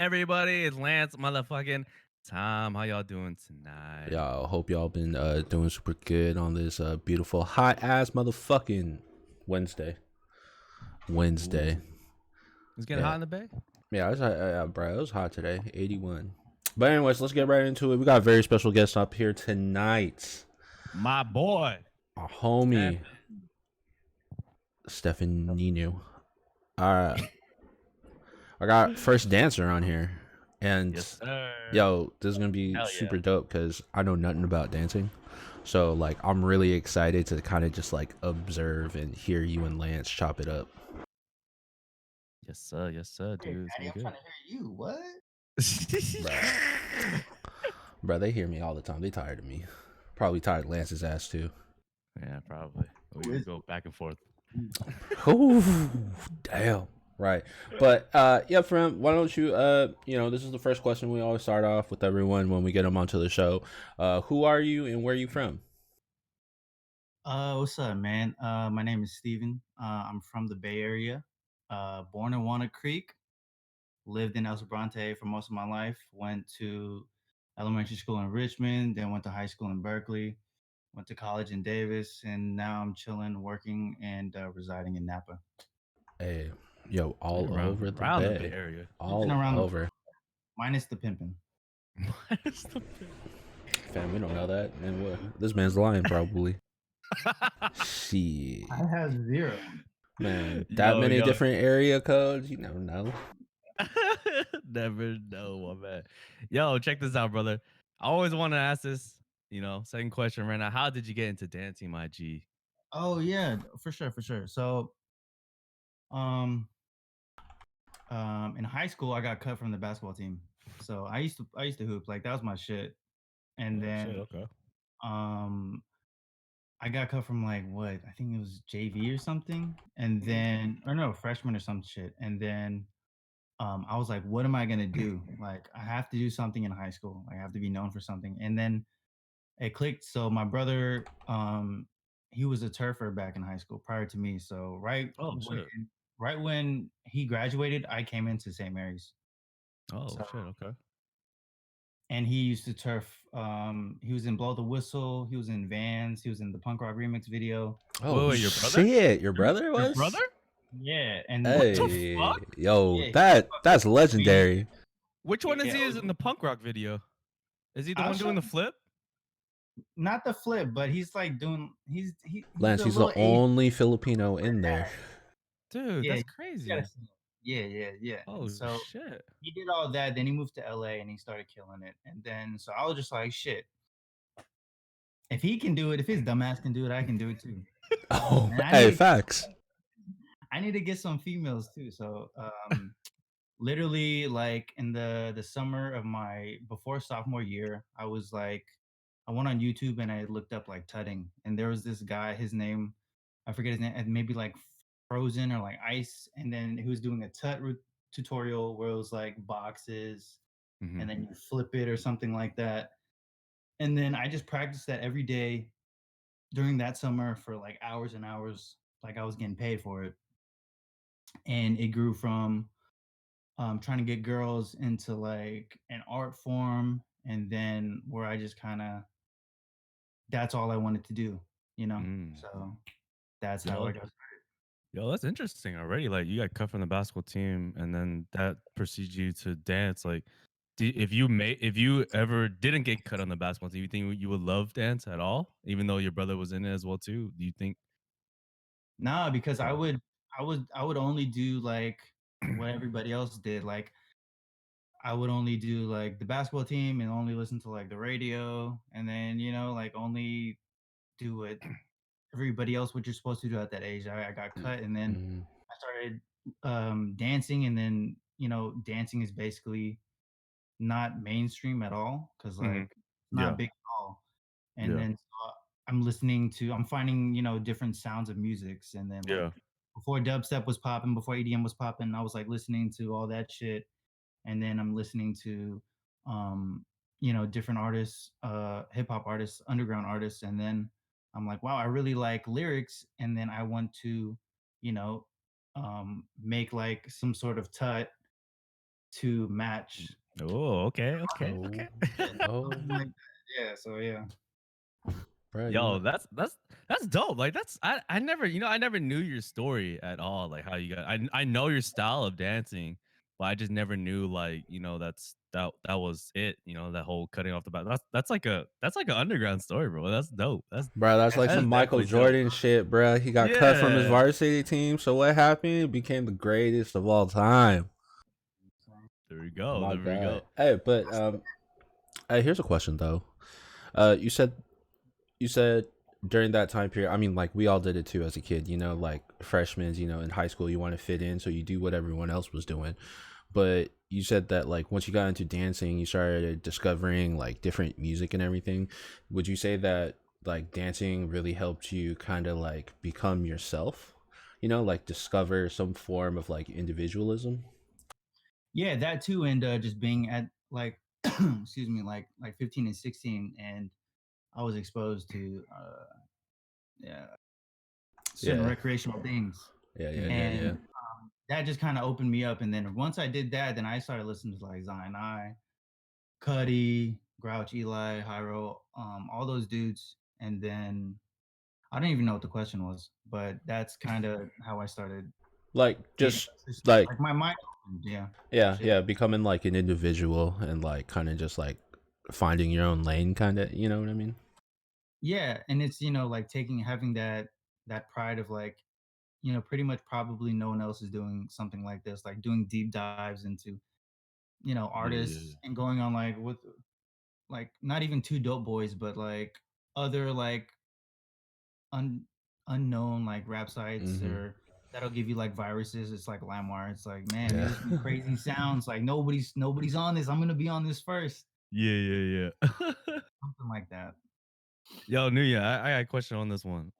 Everybody, it's Lance motherfucking Tom. How y'all doing tonight? Y'all hope y'all been doing super good on this beautiful hot ass motherfucking Wednesday. Wednesday. Ooh. It's getting hot Yeah. in the bay? Yeah, it was, bro, it was hot today. 81. But anyways, let's get right into it. We got a very special guest up here tonight. My boy. Our homie, Stefan Nienu. Alright. I got first dancer on here. And Yes, sir. yo, this is gonna be Hell yeah. super dope because I know nothing about dancing. So like I'm really excited to kind of just like observe and hear you and Lance chop it up. Yes, sir. Yes, sir, Hey, dude. It's Daddy, gonna I'm be trying good. to hear you. What? Bruh. Bruh, they hear me all the time. They tired of me. Probably tired of Lance's ass too. Yeah, probably. We Who can is go back and forth. Ooh, damn. Right. But yeah, friend, why don't you this is the first question we always start off with everyone when we get them onto the show. Who are you and where are you from? What's up, man? My name is Steven. I'm from the Bay Area. Born in Walnut Creek. Lived in El Sobrante for most of my life. Went to elementary school in Richmond, then went to high school in Berkeley. Went to college in Davis, and now I'm chilling, working, and residing in Napa. Hey, yo, So you're all around over the around the Bay bay. Area. Been All around the over. minus the pimping. Minus the Fam, we don't know that. And what? This man's lying, probably. Shit. I have zero. Man, that Yo, many yo. different area codes, you never know. Never know, my man. Yo, check this out, brother. I always want to ask this, second question right now. How did you get into dancing, my G? Oh yeah, for sure, for sure. So, um, in high school, I got cut from the basketball team. So I used to hoop, like that was my shit. And Oh shit, then okay. um I got cut from like what I think it was JV or something. And then or no, freshman or some shit. And then I was like, what am I gonna do? Like I have to do something in high school. I have to be known for something. And then it clicked. So my brother, he was a turfer back in high school prior to me. So Oh shit. right when he graduated, I came into St. Mary's. Oh So shit, okay. and he used to turf. He was in Blow the Whistle. He was in Vans. He was in the Punk Rock Remix video. Wait, Oh wait, your brother? shit, your brother Your brother? was? Yeah, and What the Hey, fuck? yo, yeah, he that's fucking legendary. Which one is yeah. he is in the punk rock video? Is he the I'll one show doing the flip? not the flip, but he's like doing. He's Lance, a he's the little Asian. only Filipino in there. Dude, Yeah, that's you gotta crazy. see him. Yeah, yeah, yeah. And Oh so shit. he did all that. Then he moved to LA and he started killing it. And then so I was just like, shit. If he can do it, if his dumbass can do it, I can do it too. Oh, And hey, facts. I need to get some females too. So literally like in the summer of my before sophomore year, I was like, I went on YouTube and I looked up like tutting, and there was this guy, his name, I forget his name, and maybe like Frozen or like Ice, and then he was doing a tutorial where it was like boxes, Hmm. and then you flip it or something like that, and then I just practiced that every day during that summer for like hours and hours, like I was getting paid for it, and it grew from trying to get girls into like an art form, and then where I just kind of that's all I wanted to do, you know. Mm. So that's how I Yo, got. yo, that's interesting already. Like you got cut from the basketball team, and then that proceeds you to dance. Like, if you ever didn't get cut on the basketball team, you think you would love dance at all, even though your brother was in it as well too? Do you think? Nah, because I would only do like what everybody else did. Like I would only do like the basketball team and only listen to like the radio, and then like only do what everybody else what you're supposed to do at that age. I got cut, and then Mm, I started dancing, and then dancing is basically not mainstream at all because Hmm. like it's not Yeah, big at all. And yeah, then I'm finding different sounds of musics, and then yeah. like before dubstep was popping, before EDM was popping, I was like listening to all that shit, and then I'm listening to different artists, hip hop artists, underground artists, and then I'm like, wow, I really like lyrics, and then I want to you know make like some sort of tut to match. Oh, okay, okay, Oh, okay. Yeah, oh, something like that. Yeah, so yeah. bro, you Yo, want? that's dope. Like I never, I never knew your story at all. Like how you got I know your style of dancing, but I just never knew like, that was it, that whole cutting off the back. That's like an underground story, bro. That's dope. Bro, that's like That some is Michael definitely dope. Jordan shit, bro. He got cut from his Yeah. varsity team. So what happened? He became the greatest of all time. There we go. My There we God. go. Hey, but hey, here's a question though. You said during that time period, I mean, like we all did it too as a kid, like freshmen, in high school, you want to fit in, so you do what everyone else was doing. But you said that like once you got into dancing, you started discovering like different music and everything. Would you say that like dancing really helped you kind of like become yourself? Like discover some form of like individualism? Yeah, that too, and just being at like excuse me, like 15 and 16, and I was exposed to yeah, certain Yeah. recreational things, Yeah, yeah, yeah, Mm, yeah. and that just kind of opened me up. And then once I did that, then I started listening to like Zion I, Cuddy, Grouch, Eli, Hyro, all those dudes, and then I don't even know what the question was, but that's kind of how I started Like getting just like like my mind opened, yeah, for yeah, sure. yeah, becoming like an individual and like kind of just like finding your own lane kind of, you know what I mean? Yeah, and it's like taking having that pride of like pretty much probably no one else is doing something like this, like doing deep dives into yeah, yeah, artists and going on like with like not even two dope boys, but like other like un, unknown like rap sites Mhm. or that'll give you like viruses. It's like LimeWire. It's like, man, these Yeah. are some crazy sounds. Like nobody's on this. I'm gonna be on this first. yeah, yeah, yeah. Something like that. Yo, Nuya, I got a question on this one.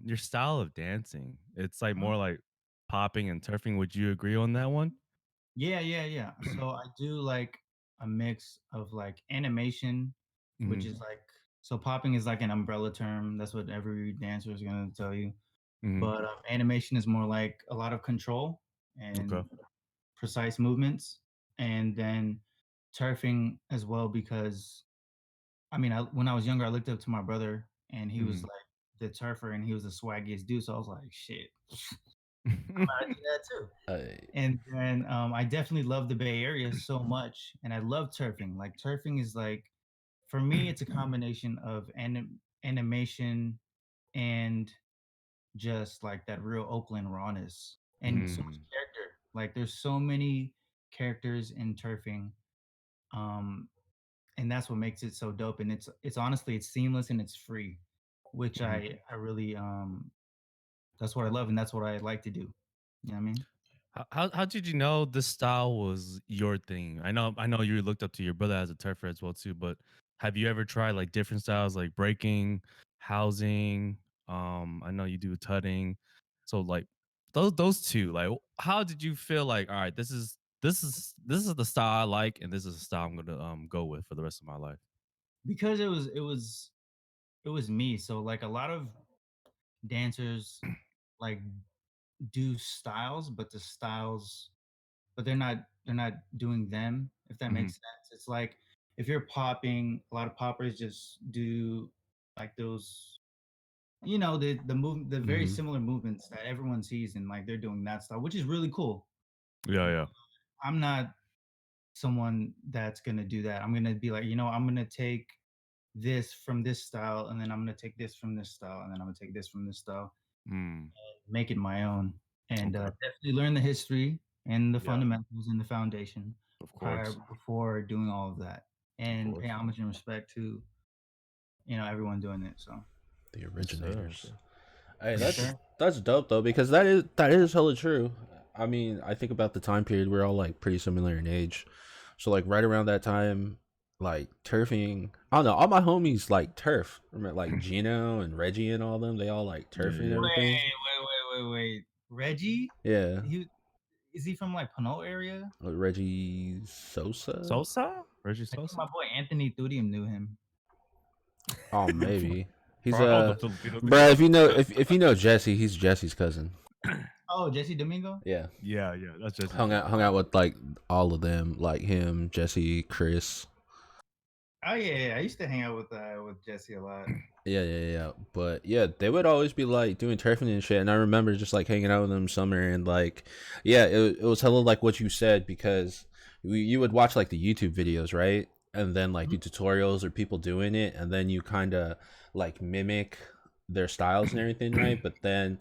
Your style of dancing, it's like Uh, more like popping and turfing. Would you agree on that one? Yeah, yeah, yeah. So I do like a mix of like animation, which Mhm, is like so popping is like an umbrella term. That's what every dancer is gonna tell you. mhm. But animation is more like a lot of control Okay. and precise movements, and then turfing as well because I mean, when I was younger, I looked up to my brother, and he was Mhm. like the turfer, and he was the swaggiest dude. So I was like, shit, I do that too. I And then I definitely love the Bay Area so much, and I love turfing. Like turfing is like for me, it's a combination of animation and just like that real Oakland rawness and so much Mm, character. Like there's so many characters in turfing, um, and that's what makes it so dope. And it's honestly it's seamless and it's free, which mhm. I really that's what I love and that's what I like to do. You know what I mean? How did you know this style was your thing? I know you looked up to your brother as a turfer as well too, but have you ever tried like different styles like breaking, housing? I know you do tutting. So like those two, like how did you feel like, all right, this is the style I like and this is the style I'm gonna go with for the rest of my life? Because it was me. So like a lot of dancers like do styles, but the styles but they're not doing them, if that Hmm. makes sense. It's like if you're popping, a lot of poppers just do like those, the very mhm. similar movements that everyone sees, and like they're doing that style, which is really cool. Yeah, yeah. I'm not someone that's gonna do that. I'm gonna be like, I'm gonna take this from this style, and then I'm gonna take this from this style, and then I'm gonna take this from this style, Mm, make it my own, and okay. definitely learn the history and the Yeah, fundamentals and the foundation of prior course. before doing all of that, Of and pay course. homage and respect to everyone doing it. So The Yes, sir. Yes, originators. sir. Hey, for sure. that's dope though because that is hella true. I mean, I think about the time period we're all like pretty similar in age, so like right around that time, like turfing. I don't know. All my homies like turf. Remember like Gino and Reggie and all them. They all like Yeah, turfing and yeah. everything. Wait. Reggie, Yeah, he is he from like Pinot area? like Reggie Sosa. Sosa? Reggie I think Sosa? my boy Anthony Thudium knew him. Oh, maybe he's Bro, I know the Filipino bro. dude. If you know Jesse, he's Jesse's cousin. Oh, Jesse Domingo. Yeah, Yeah, yeah, that's Jesse hung James. out with like all of them, like him, Jesse, Chris. Oh yeah, I used to hang out with Jesse a lot. Yeah. But yeah, they would always be like doing turfing and shit. And I remember just like hanging out with them summer and like, yeah, it was hella like what you said because you would watch like the YouTube videos, right? And then like Mhm. the tutorials or people doing it, and then you kind of like mimic their styles and everything, right? But then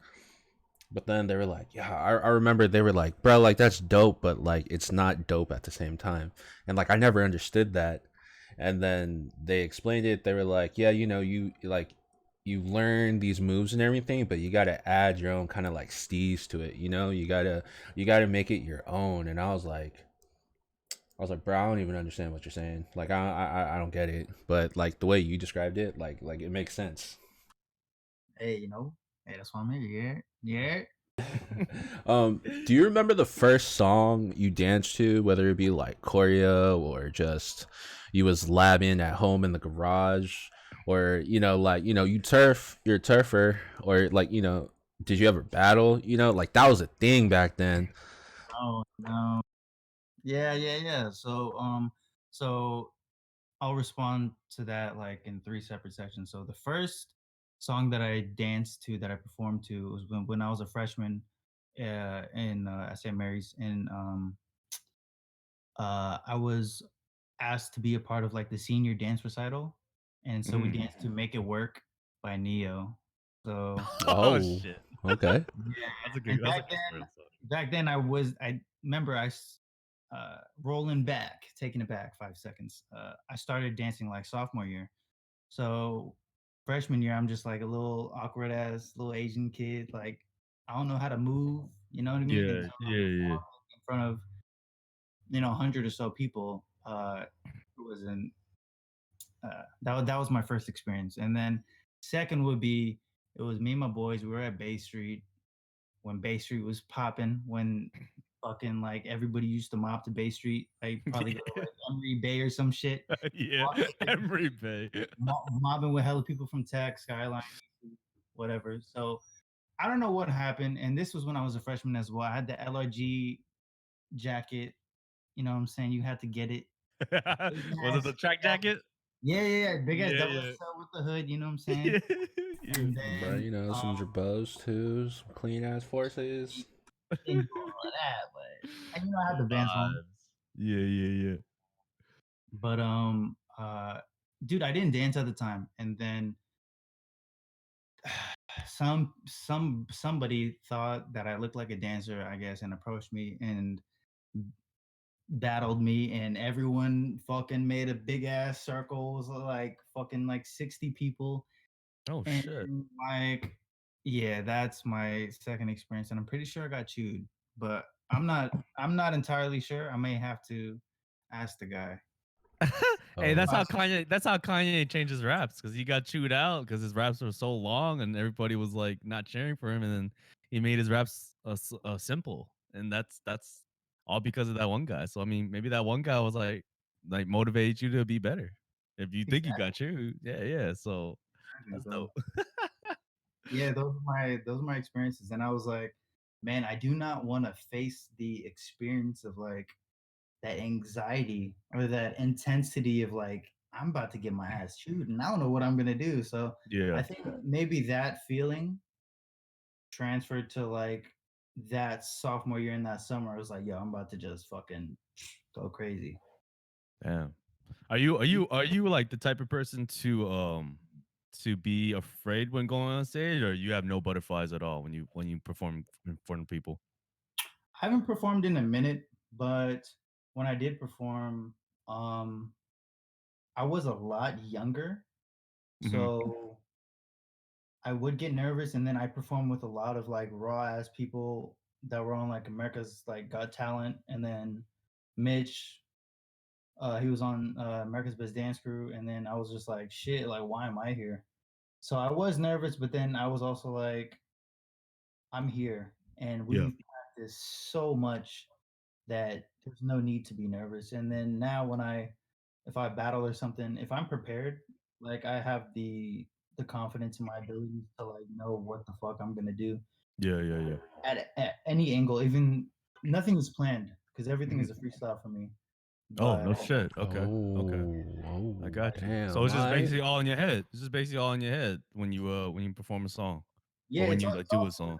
they were like, yeah, I remember they were like, bro, like that's dope, but like it's not dope at the same time. And like I never understood that. And then they explained it. They were like, yeah, you like you learn these moves and everything, but you gotta add your own kind of like steez to it, you gotta make it your own. And I was like, bro, I don't even understand what you're saying. Like I don't get it. But like the way you described it, like it makes sense. Hey, hey, that's what I'm here. Yeah, yeah. Do you remember the first song you danced to, whether it be like choreo or just you was labbing at home in the garage, or like you're a turfer, or like did you ever battle? Like that was a thing back then. No, no. Yeah, yeah, yeah. So I'll respond to that like in three separate sections. So the first song that I danced to, that I performed to, was when I was a freshman in at St. Mary's, and I was asked to be a part of like the senior dance recital, and so we Mm. danced to "Make It Work" by Neo. So Oh Oh, shit, okay. yeah, that's a good. and That's a good friend song. back then I remember rolling back, taking it back 5 seconds. I started dancing like sophomore year. So freshman year, I'm just like a little awkward ass little Asian kid. Like I don't know how to move. You know what I mean? And Yeah, so yeah, yeah. in front of 100 or so people, it was in that was my first experience. And then second would be, it was me and my boys. We were at Bay Street when Bay Street was popping. When fucking like everybody used to mob to Bay Street. Like probably go to Yeah, like Emery Bay or some shit. yeah. Mob to Bay Emery Bay. mobbing with hella people from Tech, Skyline, whatever. So I don't know what happened. And this was when I was a freshman as well. I had the LRG jacket. You know what I'm saying? You had to get it. Big Was it the track ass, jacket? yeah, yeah, yeah. Big ass Yeah, double yeah. XL with the hood. You know what I'm saying? Yeah, yeah. And Bro, then some jabos too, some clean ass forces. didn't do all of that, but I had The the Vans on. vibes. Yeah, yeah, yeah. But dude, I didn't dance at the time. And then somebody thought that I looked like a dancer, I guess, and approached me and battled me, and everyone fucking made a big ass circle. It was like fucking like 60 people. Oh And shit. like, yeah, that's my second experience. And I'm pretty sure I got chewed, but I'm not entirely sure. I may have to ask the guy. Hey, Oh, That's how Kanye changed his raps because he got chewed out because his raps were so long and everybody was like not cheering for him, and then he made his raps simple, and that's all because of that one guy. So I mean, maybe that one guy was like motivated you to be better. If you think you got chewed, yeah, yeah. So Exactly. that's So dope. yeah, those are my experiences. And I was like, man, I do not want to face the experience of like that anxiety or that intensity of like I'm about to get my ass chewed and I don't know what I'm gonna do. So I Yeah, think maybe that feeling transferred to like that sophomore year in that summer. I was like, yo, I'm about to just fucking go crazy. damn. Are you like the type of person to be afraid when going on stage, or you have no butterflies at all when you perform in front of people? I haven't performed in a minute, but when I did perform, um, I was a lot younger. Hmm. So I would get nervous, and then I performed with a lot of like raw ass people that were on like America's like Got Talent, and then Mitch, he was on America's Best Dance Crew, and then I was just like, shit, like why am I here? So I was nervous, but then I was also like, I'm here, and Yeah. we've practiced so much that there's no need to be nervous. And then now when if I battle or something, if I'm prepared, like I have the confidence in my abilities to like know what the fuck I'm gonna do. Yeah, yeah, yeah. at any angle. Even nothing is planned because everything Mhm. is a freestyle for me. Oh, no But shit. Okay, okay. I Oh, got you. So damn! it's just I basically all in your head. It's just basically all in your head when you perform a song yeah, or when you, it's like, all do a song.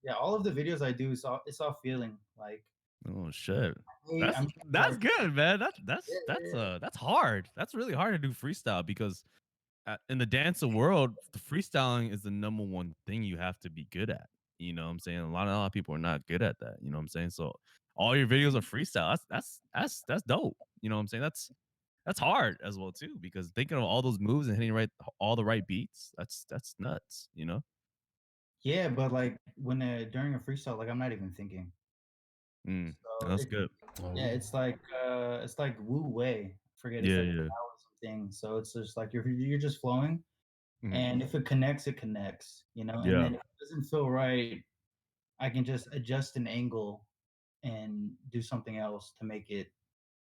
yeah. All of the videos I do, it's all feeling like Oh, shit. hey, That's I'm that's like good, man. yeah, yeah, yeah. That's hard. That's really hard to do freestyle because in the dancing world, the freestyling is the number one thing you have to be good at. You know what I'm saying? A lot of people are not good at that. You know what I'm saying? So all your videos are freestyle. That's dope. You know what I'm saying? That's hard as well too because thinking of all those moves and hitting all the right beats. That's nuts. You know? Yeah, but like when during a freestyle, like I'm not even thinking. Mm, So that's good. yeah, oh it's like Wu Wei. Forget it's Yeah, like a yeah. Taoism thing. So it's just like you're just flowing, Mhm. and if it connects, it connects. You know, and Yeah, then if it doesn't feel right, I can just adjust an angle and do something else to make it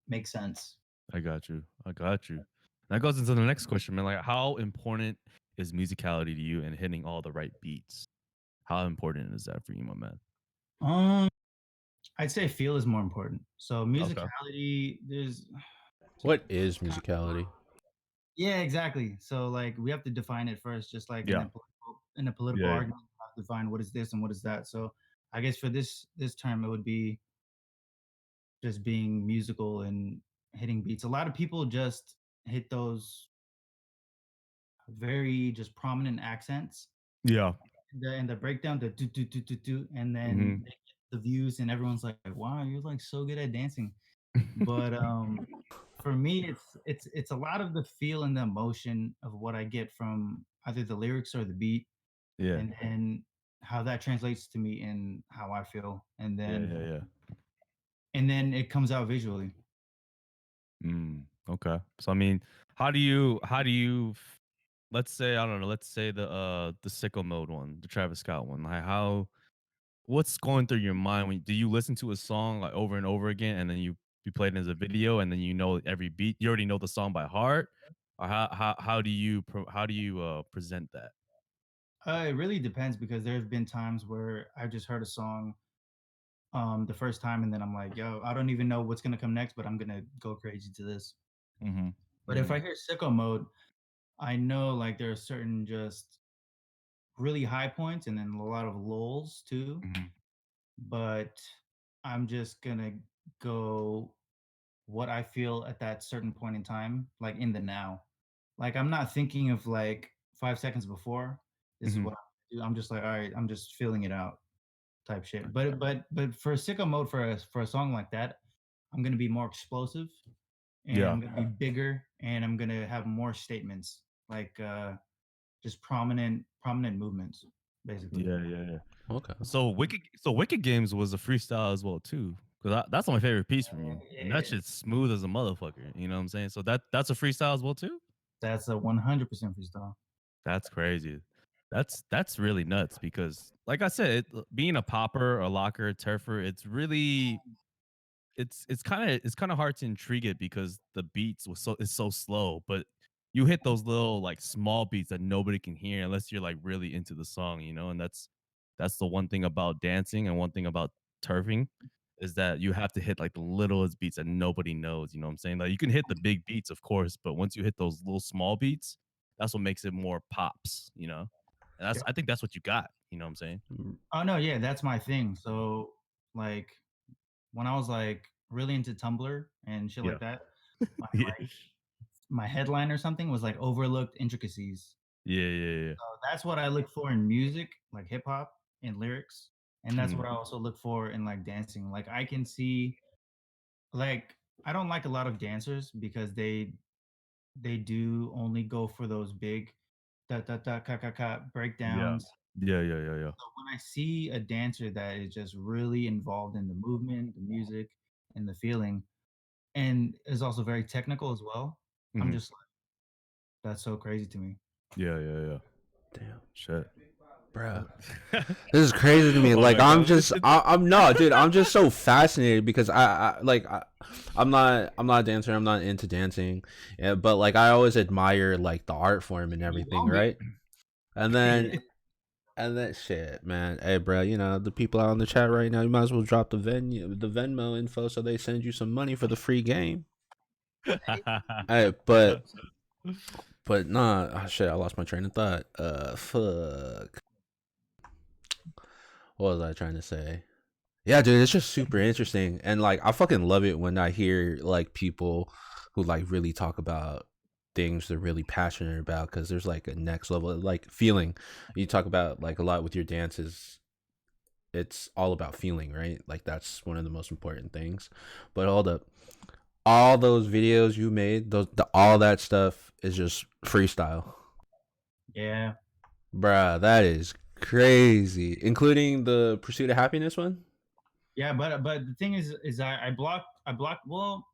make sense. I got you. I got you. That goes into the next question, man. Like, how important is musicality to you and hitting all the right beats? How important is that for you, my man? Um, I'd say feel is more important. So Okay. musicality, there's what is musicality? yeah, exactly. So like we have to define it first, just like Yeah. in a political Yeah. Yeah. argument, we have to define what is this and what is that. So I guess for this term, it would be just being musical and hitting beats. A lot of people just hit those very just prominent accents Yeah. and the breakdown, the do do do do do, and then Mhm. they get the views, and everyone's like, "Wow, you're like so good at dancing." But for me, it's a lot of the feel and the emotion of what I get from either the lyrics or the beat, Yeah. and then how that translates to me in how I feel, Yeah. Yeah. Yeah. and then it comes out visually. Okay. So I mean, how do you let's say I don't know, let's say the sicko mode one, the Travis Scott one. Like how what's going through your mind when do you listen to a song like over and over again and then you play it as a video and then you know every beat, you already know the song by heart? Or how do you how do you present that? It really depends because there have been times where I've just heard a song the first time, and then I'm like, "Yo, I don't even know what's gonna come next, but I'm gonna go crazy to this." Mhm. But if Mhm. I hear sicko mode, I know like there are certain just really high points and then a lot of lulls too. Mhm. But I'm just gonna go what I feel at that certain point in time, like in the now. Like I'm not thinking of like 5 seconds before. This is Mhm. what I do. I'm just like, all right, I'm just feeling it out type shit. Right. But for sicko mode for a song like that, I'm gonna be more explosive and Yeah. I'm gonna be bigger and I'm gonna have more statements, like just prominent movements, basically. Yeah, yeah, yeah. Okay. So Wicked Games was a freestyle as well too, because that's my favorite piece from you, and that Yeah, shit's smooth as a motherfucker. You know what I'm saying? So that's a freestyle as well too. that's a 100% freestyle. That's crazy. That's really nuts because, like I said, being a popper, a locker, turfer, it's really it's kind of hard to intrigue it because the beats was so it's so slow, but you hit those little like small beats that nobody can hear unless you're like really into the song, you know, and that's the one thing about dancing and one thing about turfing is that you have to hit like the littlest beats that nobody knows, you know what I'm saying? Like you can hit the big beats, of course, but once you hit those little small beats, that's what makes it more pops, you know? And that's I think that's what you got, you know what I'm saying? Mm, Oh no, yeah, that's my thing. So like when I was like really into Tumblr and shit Yeah. like that, my Yeah. my headline or something was like overlooked intricacies. Yeah, yeah, yeah. So that's what I look for in music, like hip hop and lyrics, and that's Mhm. what I also look for in like dancing. Like I can see like I don't like a lot of dancers because they do only go for those big da da da ka ka ka Yeah. breakdowns. Yeah, yeah, yeah, yeah. So when I see a dancer that is just really involved in the movement, the music, and the feeling, and is also very technical as well, I'm Mhm. just like, that's so crazy to me. Yeah, yeah, yeah. damn, Shit. bruh. That This is crazy to me. Oh Like my I'm god. just, I'm no, dude. I'm just so fascinated because I'm not a dancer. I'm not into dancing, yeah, but like I always admire like the art form and You everything, don't be. right? And then, Yeah. And that shit, man. Hey, bro, you know the people out in the chat right now. You might as well drop the Venmo info so they send you some money for the free game. Hey, but nah, oh, shit. I lost my train of thought. Fuck. What was I trying to say? Yeah, dude, it's just super interesting, and like I fucking love it when I hear like people who like really talk about things they're really passionate about because there's like a next level like feeling. You talk about like a lot with your dances. It's all about feeling, right? Like that's one of the most important things. But all those videos you made, all that stuff is just freestyle, Yeah, bruh. That is crazy, including the Pursuit of Happiness one. yeah, but the thing is I blocked. Well,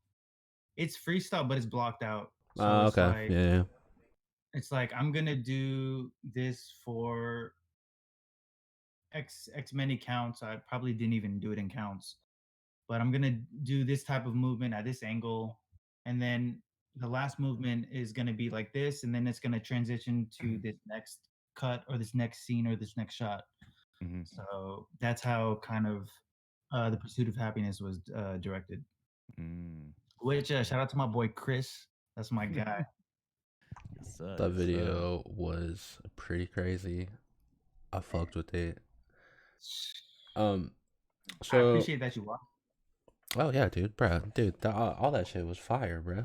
it's freestyle, but it's blocked out. So Oh, okay, yeah. it's like I'm gonna do this for X many counts. I probably didn't even do it in counts, but I'm gonna do this type of movement at this angle, and then the last movement is gonna be like this, and then it's gonna transition to this next cut or this next scene or this next shot. Mhm. So that's how kind of the Pursuit of Happiness was directed. Mm. Which shout out to my boy Chris. That's my guy. Yes, sir. That Yes, sir. video was pretty crazy. I fucked with it. Um, I so appreciate that you watched. oh yeah, dude, bro, dude, all that shit was fire, bro.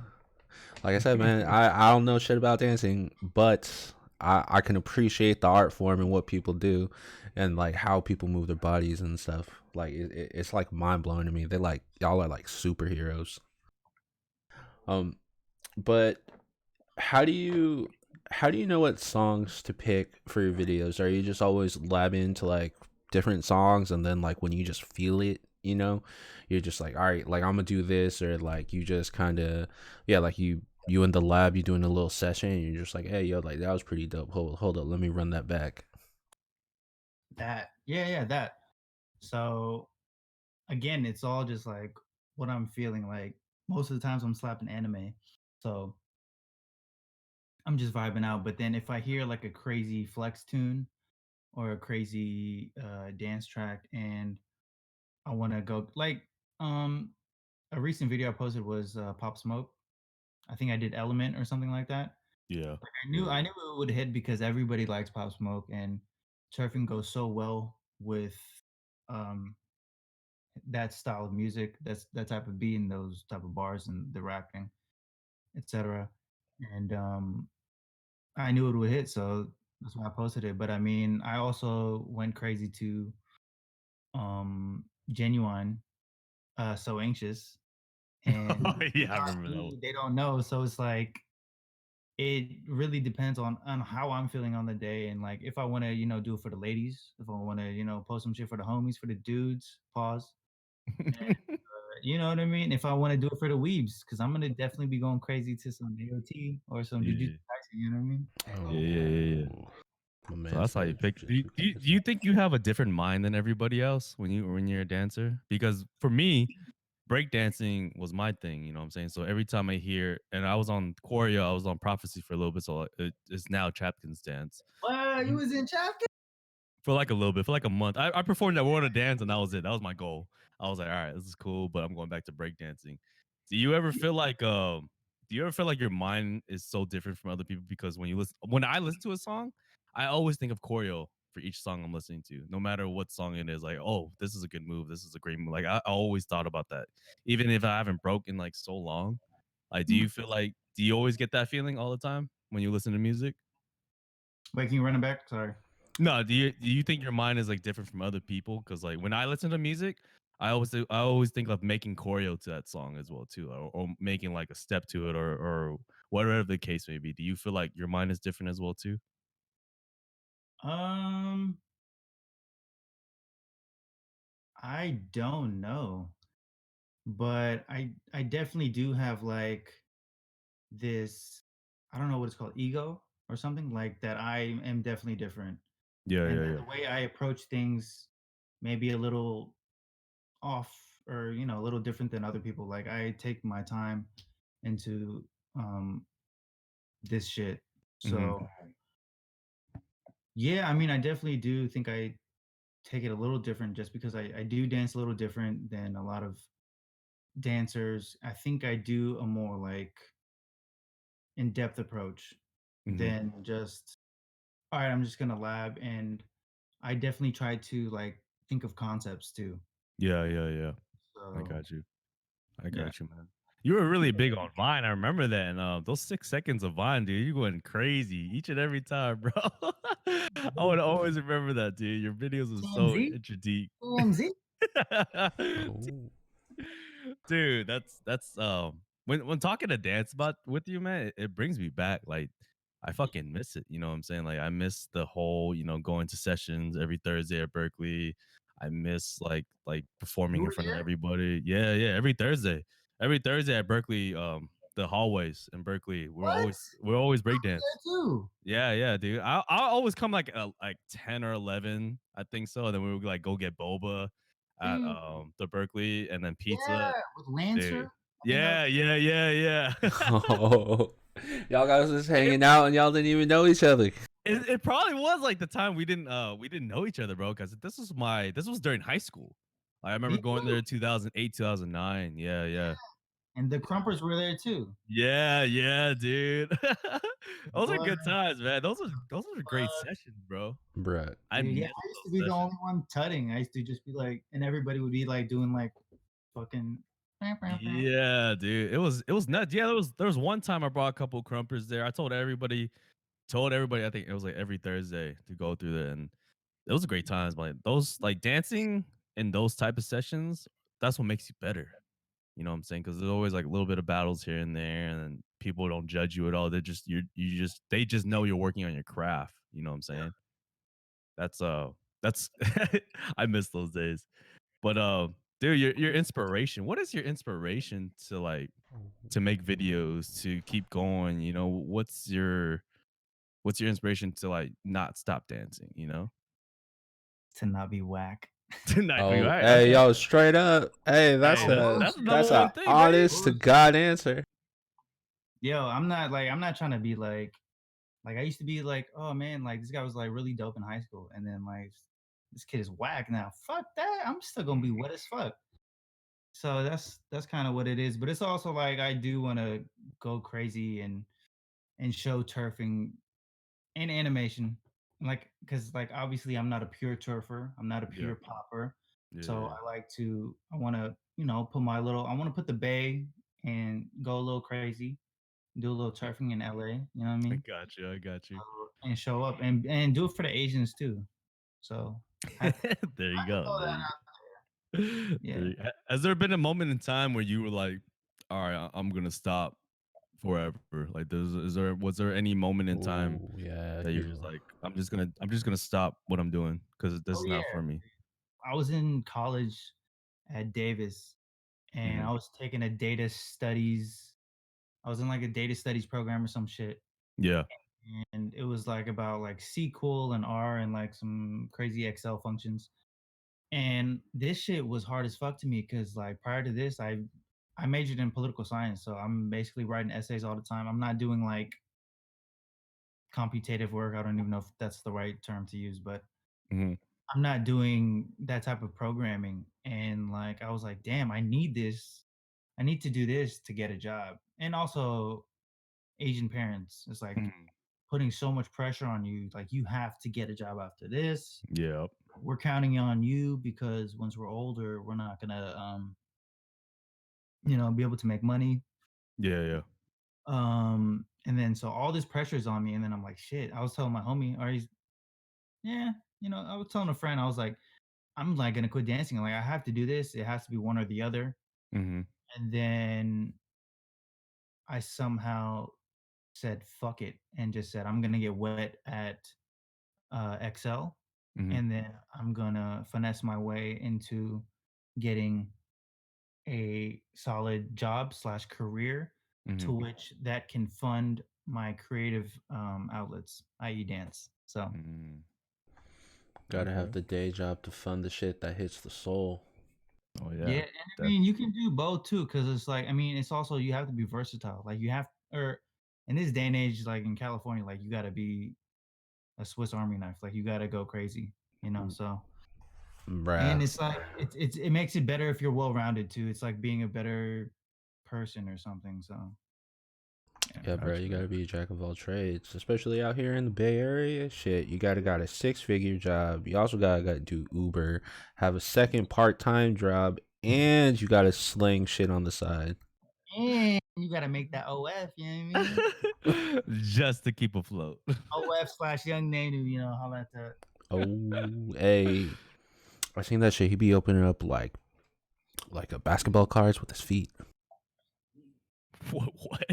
Like I said, man, I don't know shit about dancing, but I can appreciate the art form and what people do, and like how people move their bodies and stuff. Like it's like mind blowing to me. They like y'all are like superheroes. Um, but how do you how do you know what songs to pick for your videos? Are you just always labbing to like different songs and then like when you just feel it, you're just like, all right, like I'm gonna do this, or like you just kind of yeah, like you in the lab, you doing a little session, and you're just like, hey, yo, like that was pretty dope. Hold up, let me run that back. That. Yeah, that. So again, it's all just like what I'm feeling. Like most of the times I'm slapping anime. So I'm just vibing out. But then if I hear like a crazy flex tune or a crazy dance track and I want to go like um a recent video I posted was Pop Smoke. I think I did Element or something like that. Yeah. Like I knew it would hit because everybody likes Pop Smoke and surfing goes so well with um that style of music, that's that type of beat and those type of bars and the rapping, etc. And I knew it would hit, so that's why I posted it. But I mean, I also went crazy to Genuine, So Anxious, and Yeah, I remember that one. they don't know. So it's like it really depends on how I'm feeling on the day and like if I want to, do it for the ladies, if I want to, post some shit for the homies, for the dudes, pause. You know what I mean? If I want to do it for the weebs, because I'm gonna definitely be going crazy to some AOT or some Jujutsu Yeah. Kaisen, you know what I mean? Yeah, yeah, yeah, yeah. Oh, my So man that's how you said pick. Jujutsu Do you Kaisen. think you have a different mind than everybody else when you're a dancer? Because for me, breakdancing was my thing, you know what I'm saying? So every time I hear, and I was on choreo, I was on prophecy for a little bit, so it's now Chapkin's dance. What? You Mhm. was in chapter? For like a little bit, for like a month. I performed at World of Dance and that was it. That was my goal. I was like, all right, this is cool, but I'm going back to breakdancing. Do you ever feel like do you ever feel like your mind is so different from other people? Because when I listen to a song, I always think of choreo for each song I'm listening to, no matter what song it is. Like, oh, this is a good move. This is a great move. Like I always thought about that. Even if I haven't broken like so long. Like, do you always get that feeling all the time when you listen to music? Wait, can you run it back? Sorry. No, do you think your mind is like different from other people? Because like when I listen to music, I always think of making choreo to that song as well too, or making like a step to it, or whatever the case may be. Do you feel like your mind is different as well too? Um, I don't know, but I definitely do have like this. I don't know what it's called, ego or something like that. I am definitely different, Yeah, and yeah, that yeah. the way I approach things may be a little off or a little different than other people. Like I take my time into this shit. Hmm. So Yeah, I mean, I definitely do think I take it a little different just because I do dance a little different than a lot of dancers. I think I do a more like in-depth approach Hmm. than just, all right, I'm just gonna lab. And I definitely try to like think of concepts too. Yeah, yeah, yeah. I So got you. I yeah. got you, man. You were really big on Vine. I remember that. And those 6 seconds of Vine, dude, you going crazy each and every time, bro. I would always remember that, dude. Your videos were so TMZ? interesting. TMZ? Oh, Dude, that's when talking to dance about with you, man, it brings me back. Like I fucking miss it. You know what I'm saying? Like I miss the whole, going to sessions every Thursday at Berkeley. I miss like You performing in were front of there? everybody. Yeah, yeah. Every Thursday. Every Thursday at Berkeley, the hallways in Berkeley. We're What? always we're always There breakdance. too. Yeah, yeah, dude. I always come like 10 or 11, I think so. And then we would like go get boba at Dude, the Berkeley and then pizza. yeah, with Lancer. Dude. I think that was Yeah, yeah, yeah, yeah. oh, y'all guys was It, hanging out and y'all didn't even know each other. it probably was like the time we didn't know each other, bro, because this was during high school. I remember me going too. there 2008, 2009. Yeah, yeah. And the Crumpers were there too. Yeah, yeah, dude. Those are Blood, good times, man. Those are great sessions, bro. Bruh. I dude, yeah, miss I used to those be the sessions. only one tutting. I used to just be like, and everybody would be like doing like fucking. Yeah, dude. It was nuts. Yeah, there was one time I brought a couple crumpers there. I told everybody I think it was like every Thursday to go through there, and those are great times. Like those like dancing in those type of sessions, that's what makes you better. You know what I'm saying? Because there's always like a little bit of battles here and there, and then people don't judge you at all. They just know you're working on your craft. You know what I'm saying? That's I miss those days. But dude, your inspiration. What is your inspiration to make videos, to keep going? What's your inspiration to like not stop dancing, you know? To not be whack. Tonight we Oh, right, hey, okay. yo, straight up. Hey, Hey, that's the number that's Bullshit. one a thing, right? honest to Bullshit. God answer. Yo, I'm not trying to be like I used to be like, oh man, like this guy was like really dope in high school, and then like this kid is whack now. Fuck that. I'm still gonna be wet as fuck. So that's kind of what it is. But it's also like I do want to go crazy and show turfing and animation. Like because like obviously I'm not a pure turfer. I'm not a Yeah. pure popper. Yeah, So yeah. I like to I want to, put my little I want to put the bay and go a little crazy, do a little turfing in LA, you know what I I mean? got you. I got you. And show up and do it for the Asians too. So had to There you had to go. throw There that you out. go. Yeah. Has there been a moment in time where you were like, "All right, I'm gonna stop forever"? Like, was there any moment in time Oh, yeah, that you're just like, I'm just gonna stop what I'm doing because this Oh is yeah. not for me. I was in college at Davis and Hmm. I was taking a data studies. I was in like a data studies program or some shit. Yeah. And it was like about like SQL and R and like some crazy Excel functions. And this shit was hard as fuck to me because like prior to this, I majored in political science, so I'm basically writing essays all the time. I'm not doing like computative work. I don't even know if that's the right term to use, but Hmm. I'm not doing that type of programming. And like I was like, damn, I need this. I need to do this to get a job. And also Asian parents, it's like Hmm. putting so much pressure on you. Like you have to get a job after this. Yeah. We're counting on you because once we're older, we're not gonna be able to make money. Yeah. Yeah. And then so all this pressure is on me, and then I'm like, shit. I was telling my homie, or he's yeah, I was telling a friend, I was like, I'm like gonna quit dancing. Like I have to do this. It has to be one or the other. Hmm. And then I somehow said fuck it and just said I'm gonna get wet at Excel, Hmm. and then I'm gonna finesse my way into getting a solid job slash career Hmm. to which that can fund my creative outlets, i.e., dance. So Hmm. Gotta have Okay. the day job to fund the shit that hits the soul. Oh yeah, yeah. and I That. mean you can do both too, because it's like I mean it's also you have to be versatile. Like you have or in this day and age, like in California, like you got to be a Swiss Army knife. Like you gotta go crazy, you know. So and bruh. it's like it makes it better if you're well rounded too. It's like being a better person or something. So yeah. Yeah, bro, Got you you. gotta be a jack of all trades, especially out here in the Bay Area. Shit, you gotta got a 6-figure job. You also gotta do Uber, have a second part-time job, and you gotta sling shit on the side. And you gotta make that OF, you know what I mean? Just to keep afloat. OF / young Nienu, you know, how about that? Oh, hey, I seen that shit. He be opening up like a basketball cards with his feet. What?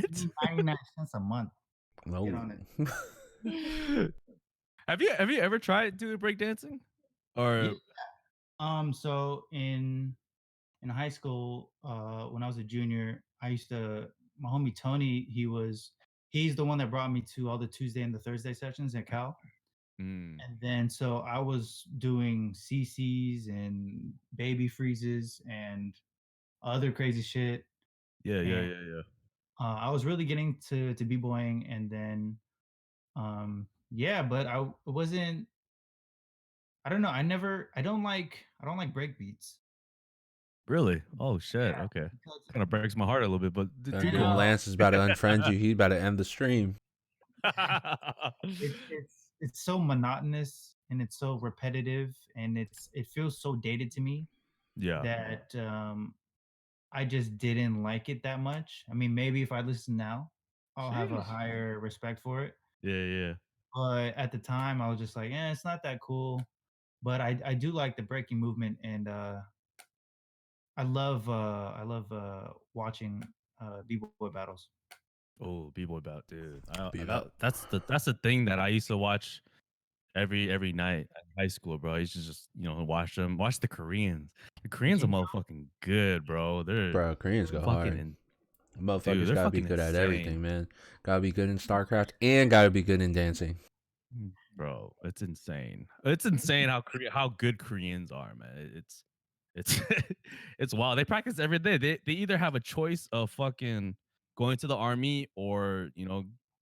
99 cents a month. Get No, on it. Have you ever tried doing breakdancing? Yeah. Or So in high school, when I was a junior, I used to my homie Tony, he's the one that brought me to all the Tuesday and the Thursday sessions at Cal. mm, And then so I was doing CCs and baby freezes and other crazy shit. yeah, yeah, And yeah, yeah. I was really getting to b-boying, and then yeah, but I wasn't I don't know, I don't like break beats. Really? Oh shit. Yeah, Okay. because Kind of breaks my heart a little bit, but I keep dude, going. know Lance is about to unfriend you. He's about to end the stream. it's so monotonous and it's so repetitive and it feels so dated to me Yeah. that I just didn't like it that much. I mean, maybe if I listen now, I'll have a Sheesh. higher respect for it. Yeah, yeah. But at the time, I was just like, "Eh, it's not that cool." But I do like the breaking movement, and I love watching b-boy battles. Oh, B-boy bout, dude. Be about. That's the thing that I used to watch every night at high school, bro. I used to just, watch the Koreans. The Koreans are Yeah, motherfucking good, bro. They're Bro, Koreans go fucking hard. in dude, Motherfuckers they're gotta be fucking good at insane. everything, man. Gotta be good in StarCraft and gotta be good in dancing. Bro, it's insane. It's insane how good Koreans are, man. It's it's wild. They practice every day. They either have a choice of fucking going to the army or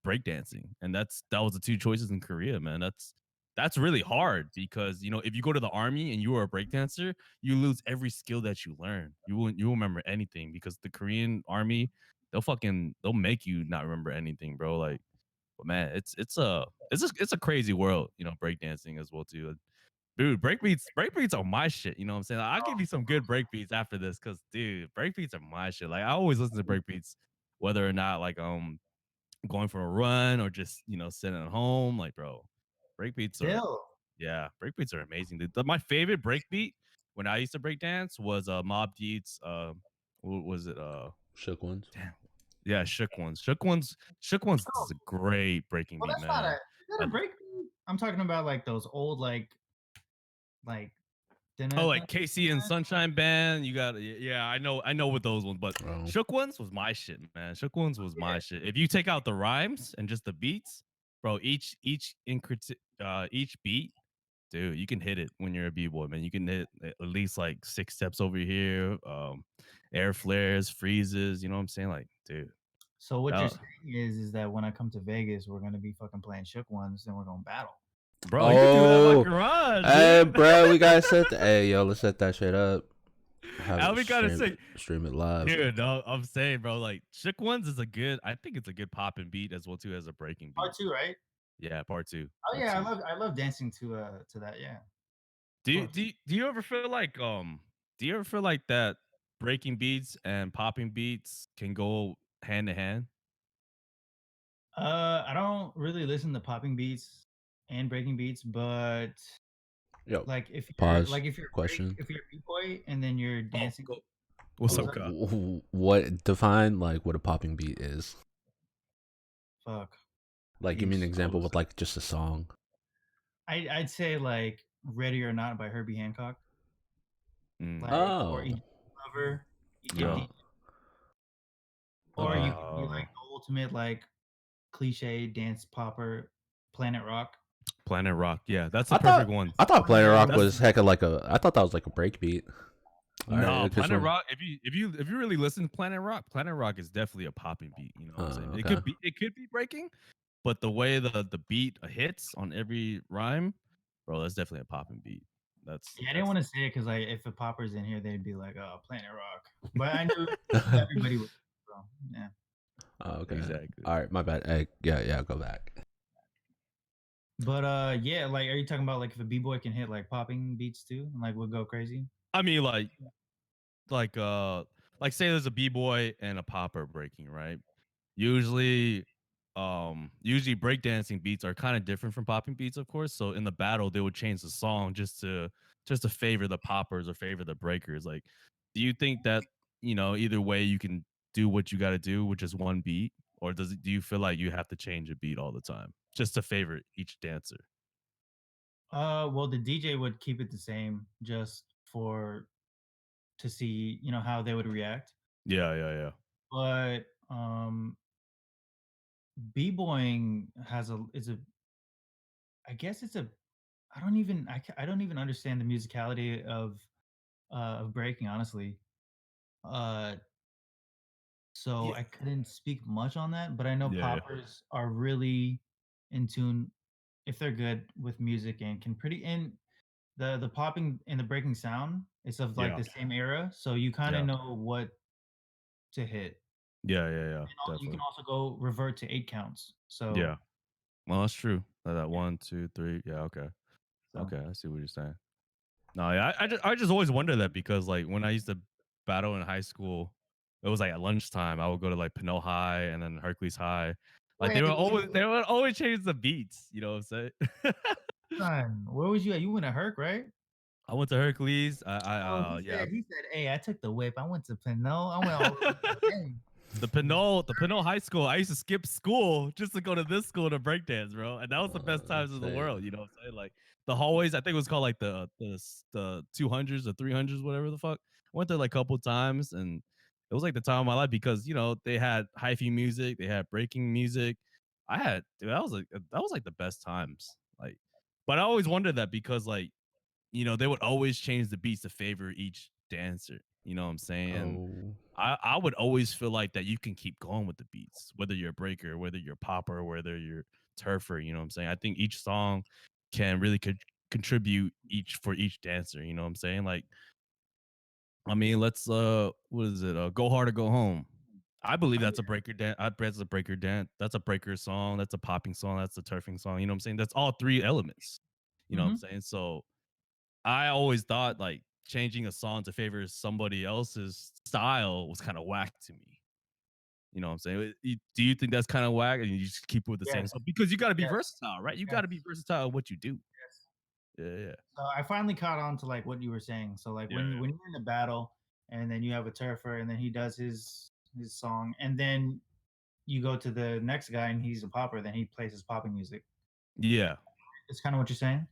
breakdancing, and that was the two choices in Korea, man. That's really hard because if you go to the army and you are a breakdancer, you lose every skill that you learn. You won't remember anything because the Korean army they'll make you not remember anything, bro. Like, but man, it's a crazy world, breakdancing as well too. Dude, breakbeats are my shit. You know what I'm saying? Like, I'll give you some good breakbeats after this, cause dude, breakbeats are my shit. Like I always listen to breakbeats, whether or not like going for a run or just sitting at home. Like, bro, breakbeats are still. yeah, breakbeats are amazing, dude. My favorite breakbeat when I used to break dance was Mob Deeds. What was it? Shook ones. Damn. Yeah, Shook Ones. Shook Ones is a great breaking Well, beat, that's not a man. is that I a break beat? I'm talking about like those old like Oh, dun-dun-dun. like Casey and Sunshine Band. You got yeah, I know what those ones, but Oh, Shook Ones was my shit, man. Shook Ones was Yeah. my shit. If you take out the rhymes and just the beats, bro, each beat, dude, you can hit it when you're a b-boy, man. You can hit at least like 6 steps over here, air flares, freezes, you know what I'm saying? Like, dude, So what you're that, saying is that when I come to Vegas, we're gonna be fucking playing shook ones and we're gonna battle. bro, you could do that in my oh, garage, hey, dude. bro, we gotta set the. Hey, yo, let's set that shit up. Have I'll it be gotta stream say, it, stream it live. dude, no, I'm saying, bro, like Shook Ones is I think it's a good popping beat as well too as a breaking Part beat. two, right? Yeah, part two, Oh part yeah, two. I love dancing to that. Yeah, of Do you course. do you, do you ever feel like that breaking beats and popping beats can go hand to hand? I don't really listen to popping beats and breaking beats, but Yo, like pause. if you're Question. if you're a b-boy and then you're Oh, dancing. go. What's What was up, that? Kyle? What define like what a popping beat is? Fuck. Like, give me an Jeez. Oh, example with listen. like just a song. I'd say like "Ready or Not" by Herbie Hancock, Mm, like or Oh, "Egypt Lover," yeah. EPMD, or okay. you could do Uh, like the ultimate like cliche dance popper, Planet Rock. Planet Rock. Yeah, that's the I perfect thought one. I thought Planet Really, Rock really. That's was heck of like a. I thought that was like a break beat. All right, no because Planet when. Rock. If you really listen to Planet Rock is definitely a popping beat. You know what I'm saying? It Okay. could be breaking, but the way the beat hits on every rhyme, bro, that's definitely a popping beat. Yeah, I didn't That's want to say it because like if a popper's in here, they'd be like, "Oh, Planet Rock," but I knew everybody would. So, yeah. Oh, okay. exactly. All right, my bad. Hey, yeah, go back. But yeah, like, are you talking about like if a b boy can hit like popping beats too, and like would go crazy? I mean, like like say there's a b-boy and a popper breaking, right? Usually usually breakdancing beats are kind of different from popping beats, of course. So in the battle, they would change the song just to favor the poppers or favor the breakers. Like, do you think that, either way you can do what you got to do with just one beat, or do you feel like you have to change a beat all the time just to favor each dancer? Well, the DJ would keep it the same just for to see, how they would react. Yeah, yeah, yeah. But b-boying is a I guess it's a I don't even understand the musicality of breaking, honestly. Uh so Yeah, I couldn't speak much on that, but I know yeah, yeah. poppers are really in tune if they're good with music and can pretty and the popping and the breaking sound is of like Yeah. the same era, so you kind of Yeah. know what to hit. Yeah, yeah, yeah. You can Definitely. also go revert to 8 counts. Yeah. So Well, that's true. That yeah, 1, 2, 3. Yeah, okay. so Okay, I see what you're saying. No, yeah, I just always wonder that because like when I used to battle in high school, it was like at lunchtime. I would go to like Pinot High and then Hercules High. Like wait, they would always change the beats. You know what I'm saying? son, where was you at? You went to Herc, right? I went to Hercules. Oh, Yeah, he said, "Hey, I took the whip. I went to Pinot. I went all the way to dang." The Pinot High School. I used to skip school just to go to this school to breakdance, bro. And that was the best times in the Say, world. You know what I'm saying? Like the hallways. I think it was called like the 200s or 300s, whatever the fuck. I went there like a couple times, and it was like the time of my life because they had hyphy music, they had breaking music. Dude, that was like the best times. Like, but I always wondered that because like they would always change the beats to favor each dancer. You know what I'm saying? oh, I would always feel like that you can keep going with the beats, whether you're a breaker, whether you're a popper, whether you're turfer. You know what I'm saying? I think each song can really contribute each for each dancer. You know what I'm saying? Like, I mean, let's what is it? Go hard or go home. I believe Oh that's a breaker dance. That's a breaker dance. That's a breaker song. That's a popping song. That's a turfing song. You know what I'm saying? That's all three elements. You yeah. know what I'm saying? So I always thought like changing a song to favor somebody else's style was kind of whack to me. You know what I'm saying? Do you think that's kind of whack, and you just keep it with the same Yes, song because you got to be yes, versatile, right? You got to be yes, versatile in what you do. yes. Yeah, yeah, So I finally caught on to like what you were saying. So like yeah, when you're in a battle and then you have a turfer and then he does his song and then you go to the next guy and he's a popper, then he plays his popping music. yeah, It's kind of what you're saying.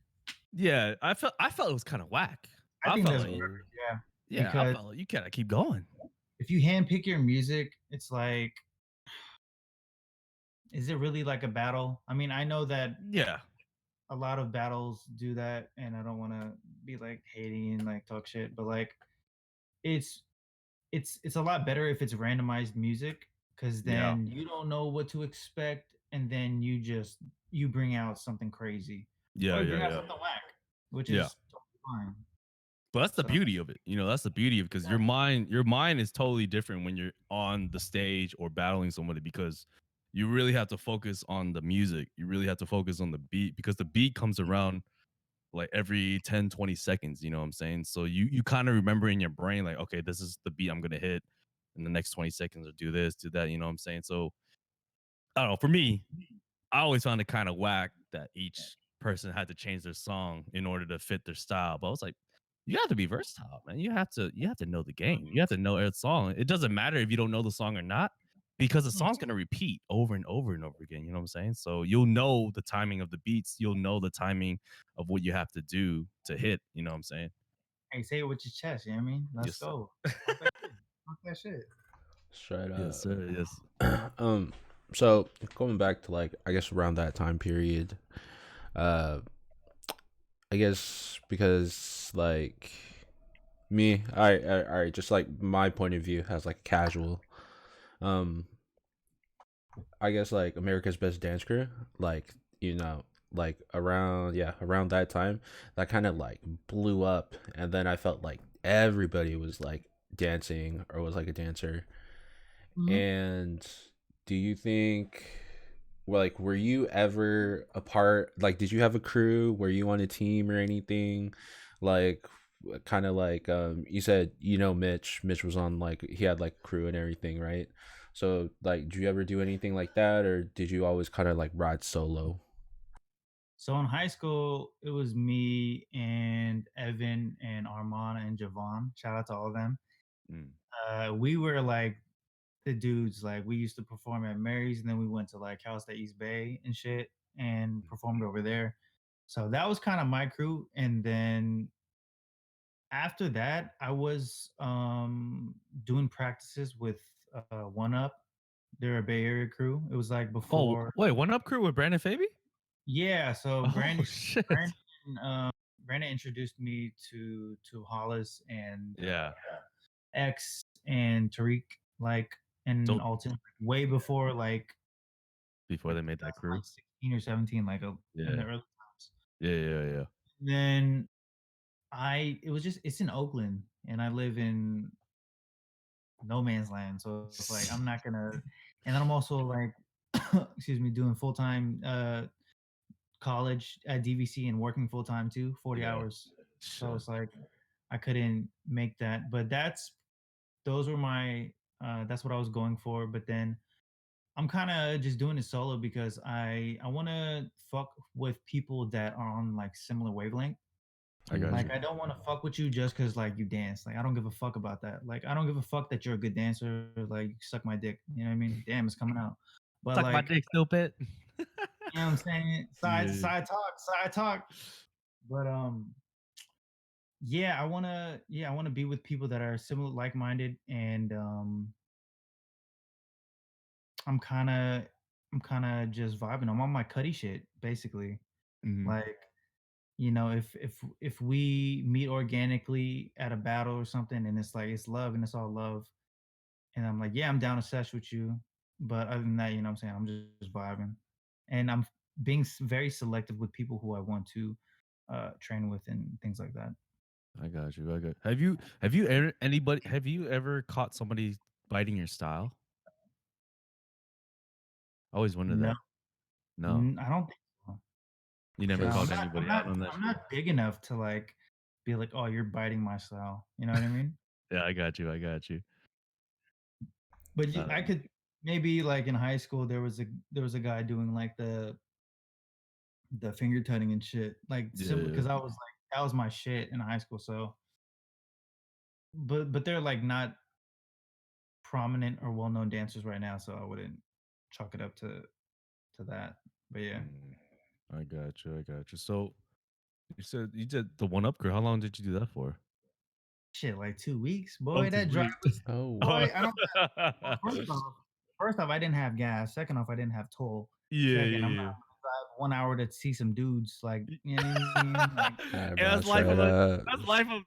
yeah. I felt it was kind of whack. I I think felt that's like oh, perfect. Yeah, yeah, I because felt like you gotta keep going. if you handpick your music, it's like, is it really like a battle? I mean, I know that Yeah, a lot of battles do that, and I don't want to be like hating and like talk shit, but like it's it's a lot better if it's randomized music because yeah, then you don't know what to expect, and then you bring out something crazy yeah, or you yeah, bring out yeah, something whack, which yeah. is totally fine. But that's the So beauty of it. That's the beauty of it because your mind is totally different when you're on the stage or battling somebody because you really have to focus on the music. You really have to focus on the beat because the beat comes around like every 10, 20 seconds, you know what I'm saying? So you kind of remember in your brain like, okay, this is the beat I'm going to hit in the next 20 seconds or do this, do that, you know what I'm saying? So I don't know, for me, I always found it kind of whack that each person had to change their song in order to fit their style. But I was like, you have to be versatile, man. You have to know the game. You have to know a song. It doesn't matter if you don't know the song or not, because the mm, song's gonna repeat over and over and over again. You know what I'm saying? So you'll know the timing of the beats. You'll know the timing of what you have to do to hit. You know what I'm saying? hey, say it with your chest. You know what I mean? Let's Yes, sir. go. Talk that shit. Talk that shit. straight Yes, up. sir. Yes. um, so going back to like I guess around that time period, uh, I guess because like me, all right, just like my point of view as like casual. Um, I guess like America's Best Dance Crew, like you know, like around that time, that kind of like blew up, and then I felt like everybody was like dancing or was like a dancer. Mhm. And do you think, well, like, were you ever a part? Like, did you have a crew? Were you on a team or anything? Like, kind of like you said, Mitch. Mitch was on like he had like crew and everything, right? So, like, did you ever do anything like that, or did you always kind of like ride solo? So in high school, it was me and Evan and Armana and Javon. Shout out to all of them. Mm, We were like the dudes. Like we used to perform at Mary's, and then we went to like House at East Bay and shit, and mm, performed over there. So that was kind of my crew. And then after that, I was doing practices with One Up. They're a Bay Area crew. It was like oh, before. wait, One Up Crew with Brandon Faby? Yeah, so Oh, shit. Brandon introduced me to Hollis and Yeah. X and Tariq, like, and So Alton, way before before like they made that crew? 2016 or 17, like in the Yeah. early times. Yeah, yeah, yeah. Then it's in Oakland, and I live in no man's land, so it's like I'm not gonna. And then I'm also like, excuse me, doing full time college at DVC and working full time too, 40 Yeah. hours. So Shit. it's like I couldn't make that. But those were my that's what I was going for. But then I'm kind of just doing it solo because I want to fuck with people that are on like similar wavelength. I got Mm-hmm. Like you. I don't want to fuck with you just because like you dance. Like I don't give a fuck about that. Like I don't give a fuck that you're a good dancer. Like you suck my dick. You know what I mean? Damn, it's coming out. But Suck my like, dick, stupid. you know what I'm saying? Yeah. Side talk. But yeah, I wanna be with people that are similar like-minded, and I'm kind of I'm kind of just vibing. I'm on my Cuddy shit basically. Mhm. Like, if we meet organically at a battle or something, and it's like it's love and it's all love, and I'm like, yeah, I'm down to sesh with you. But other than that, you know what I'm saying? I'm just vibing. And I'm being very selective with people who I want to train with and things like that. I got you. I got. Have you ever caught somebody biting your style? I always wonder No, that. No, I don't think so. you never No, called anybody out on that I'm shit. not big enough to like be like, oh, you're biting my style. You know what I mean? Yeah, I got you. I got you. But Nah, I could maybe like in high school there was a guy doing like the finger tutting and shit like yeah, similar yeah. because I was like that was my shit in high school. So, but they're like not prominent or well-known dancers right now, so I wouldn't chalk it up to that. But yeah, Mm, I got you. I got you. So you did the One Up Crew. How long did you do that for? shit, like 2 weeks, Oh, boy. two That drive weeks. was Oh, Oh. boy. I don't. Well, first off, I didn't have gas. Second off, I didn't have toll. Yeah, Second, I'm not yeah, gonna drive 1 hour to see some dudes. Like, yeah. you know what I mean? Like, hey, And bro, straight up.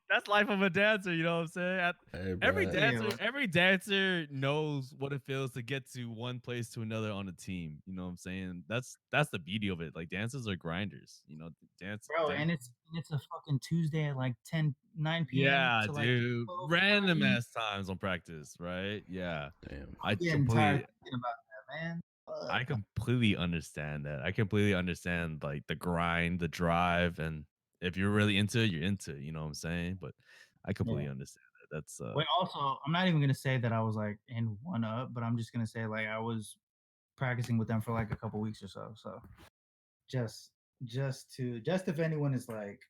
that's life of a dancer, you know what I'm saying? Hey, Every bro. yeah, dancer every dancer knows what it feels to get to one place to another on a team, you know what I'm saying? That's the beauty of it. Like dancers are grinders, bro. dance. And it's a fucking Tuesday at like 9 p.m. Yeah, to like dude. Random 12:30. ass times on practice, right? Yeah. Damn. I I'm getting tired completely thinking about that, man. I Fuck. completely understand that. I completely understand like the grind, the drive, and if you're really into it, you're into it, you know what I'm saying? But I completely Yeah. understand that. That's Wait, also, I'm not even gonna say that I was like in one up, but I'm just gonna say like I was practicing with them for like a couple weeks or so. So just just if anyone is like,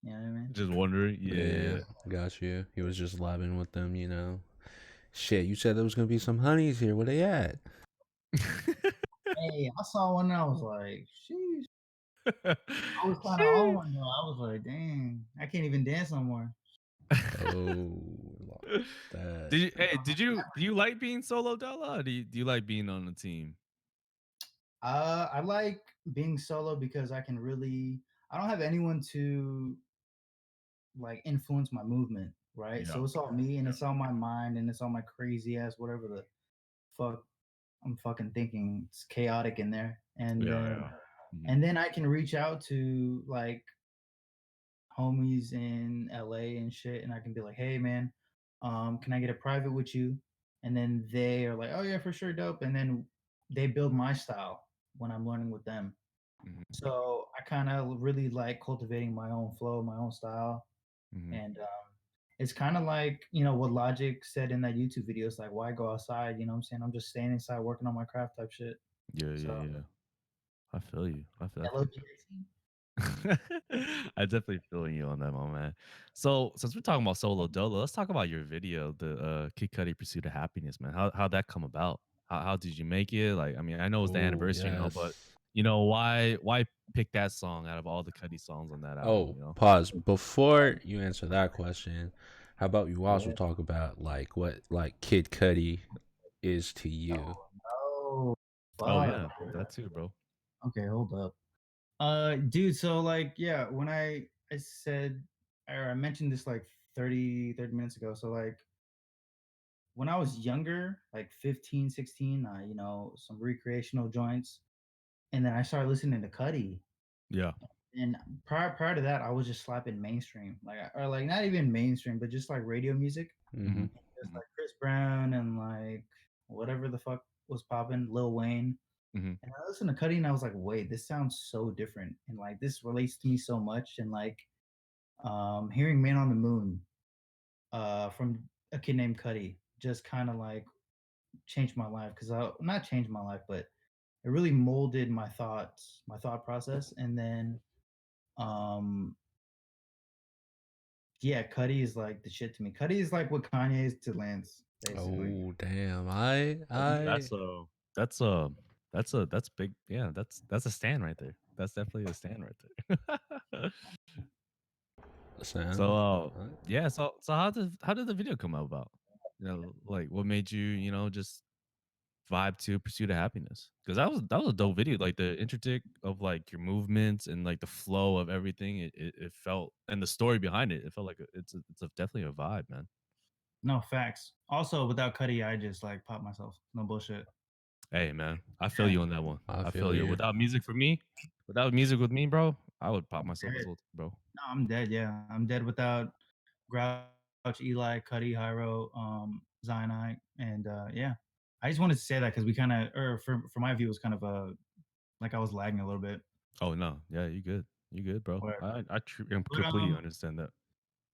you know what I mean? just wondering. Yeah, Yeah. got you. He was just vibing with them. Shit, you said there was gonna be some honeys here. Where they at? Hey, I saw one and I was like, sheesh. I was kind of on Sheesh. one though. I was like, dang, I can't even dance no more. Oh, lost that. Do you like being solo Della, or do you like being on a team? I like being solo because I don't have anyone to like influence my movement, right? Yeah. So it's all me and it's all my mind and it's all my crazy ass whatever the fuck I'm fucking thinking. It's chaotic in there, and Yeah, then yeah. Mhm, and then I can reach out to like homies in LA and shit, and I can be like, "Hey, man, can I get a private with you?" And then they are like, "Oh yeah, for sure, dope." And then they build my style when I'm learning with them. mhm, So I kind of really like cultivating my own flow, my own style, mhm. and it's kind of like what Logic said in that YouTube video. It's like, why go outside? You know what I'm saying? I'm just staying inside working on my craft type shit. Yeah, So yeah, yeah. I feel you. I definitely feel LOGIC. I definitely feel you on that one, man. So since we're talking about solo dolo, let's talk about your video, the Kid Cudi Pursuit of Happiness, man. How'd that come about? How did you make it? Like, I mean, I know it's the Oh anniversary and all, but yes. why pick that song out of all the Cudi songs on that album? Oh, pause. Before you answer that question, how about you also Yeah. talk about like what like Kid Cudi is to you? Oh, Oh fuck. yeah, that too, bro. Okay, hold up. Dude, so like, yeah, when I said or I mentioned this like 30 minutes ago. So like when I was younger, like 15, 16, some recreational joints, and then I started listening to Cuddy. Yeah. And prior to that, I was just slapping mainstream, or like not even mainstream, but just like radio music, Mm-hmm. Hmm. just Hmm. like Chris Brown and like whatever the fuck was popping, Lil Wayne. Hmm. And I listened to Cuddy and I was like, wait, this sounds so different. And like this relates to me so much. And like hearing Man on the Moon from a kid named Cuddy just kind of like changed my life. Cause I not changed my life, but it really molded my thoughts, my thought process. And then um yeah, Cuddy is like the shit to me. Cuddy is like what Kanye is to Lance, basically. Oh damn! That's a that's a that's big. Yeah, that's a stand right there. That's definitely a stand right there. listen. So, I yeah. So how did the video come about? Like what made you just vibe to Pursuit of Happiness? Because that was a dope video. Like the intricate of like your movements and like the flow of everything. It felt and the story behind it. It felt like definitely a vibe, man. No facts. Also, without Cuddy, I just like pop myself. No bullshit. Hey, man, I feel Yeah, you on that one. I I feel feel you. you. Without music with me, bro, I would pop I'm myself as dead. well, bro. No, I'm dead. Yeah, I'm dead without Grouch, Eli, Cuddy, Hyro, Zionite, and yeah. I just wanted to say that because we kind of, or for my view, it was kind of like I was lagging a little bit. Oh no, yeah, you good, bro. But I but completely understand that.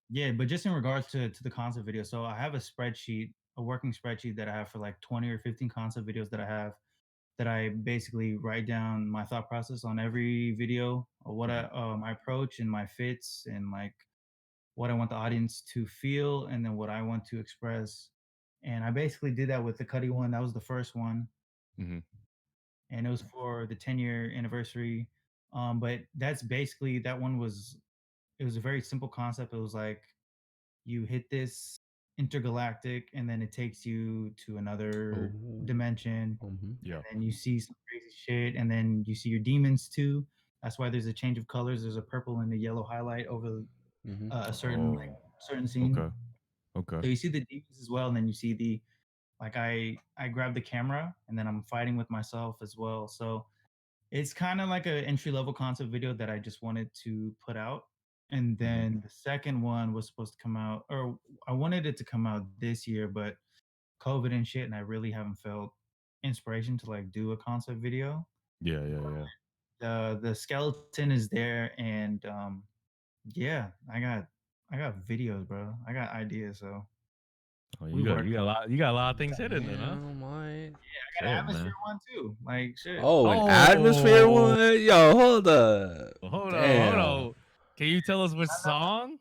yeah, but just in regards to the concept video, so I have a spreadsheet, a working spreadsheet that I have for like 20 or 15 concept videos that I have that I basically write down my thought process on every video, or what Mhm, my approach and my fits and like what I want the audience to feel and then what I want to express. And I basically did that with the Cuddy one. That was the first one, mhm, and it was for the 10-year anniversary. But that's basically that one was it was a very simple concept. It was like you hit this intergalactic and then it takes you to another Oh. dimension Mm-hmm. yeah. and then you see some crazy shit and then you see your demons too. That's why there's a change of colors. There's a purple and a yellow highlight over Mm-hmm. a certain Oh, certain scene. okay, okay. So you see the demons as well, and then you see the like I grab the camera and then I'm fighting with myself as well. So it's kind of like an entry level concept video that I just wanted to put out. And Mhm, then the second one was supposed to come out, or I wanted it to come out this year, but COVID and shit, and I really haven't felt inspiration to like do a concept video. yeah, yeah, yeah. The skeleton is there, and yeah, I got videos, bro. I got ideas, so Oh, we working. you got a lot of things hidden then, huh? Damn, my. I got an Shit, atmosphere man. one too. Like shit. Oh, an atmosphere Oh, one. Yo, hold up. hold on, hold Damn. on. Can you tell us which song?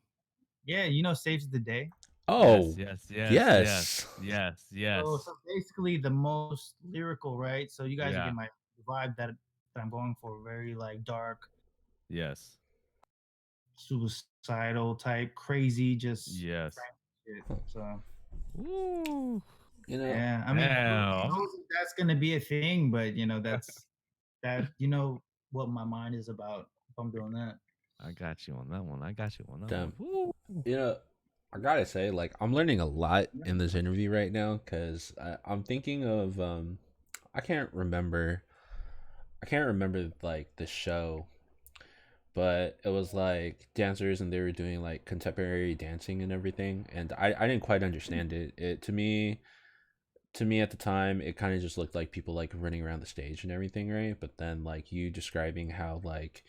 Yeah, saves the day. Yes, Oh, yes, yes, yes, yes. yes, So, yes. so basically, the most lyrical, right? So you guys are Yeah, getting my vibe that I'm going for, very like dark, yes, suicidal type, crazy, just yes. frantic shit. So Ooh, You know, yeah, I mean, who damn. knows if that's gonna be a thing, but that what my mind is about if I'm doing that. I got you on that one. I got you on that one. damn. Woo. You know, I gotta say, like, I'm learning a lot in this interview right now because I'm thinking of I can't remember. I can't remember like the show, but it was like dancers and they were doing like contemporary dancing and everything, and I didn't quite understand it. It to me at the time it kind of just looked like people like running around the stage and everything, right? But then like you describing how like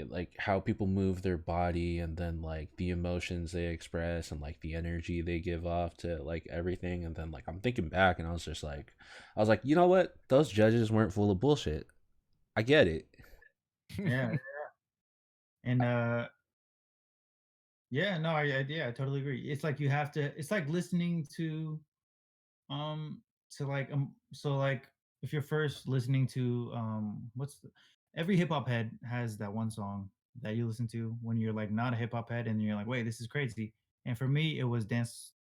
like how people move their body and then like the emotions they express and like the energy they give off to like everything, and then like I'm thinking back and I was like, you know what, those judges weren't full of bullshit. I get it. Yeah, and yeah, no, yeah, I totally agree. It's like you have to. It's like listening um so like if you're first listening to every hip hop head has that one song that you listen to when you're like not a hip hop head and you're like, wait, this is crazy. And for me, it was Dance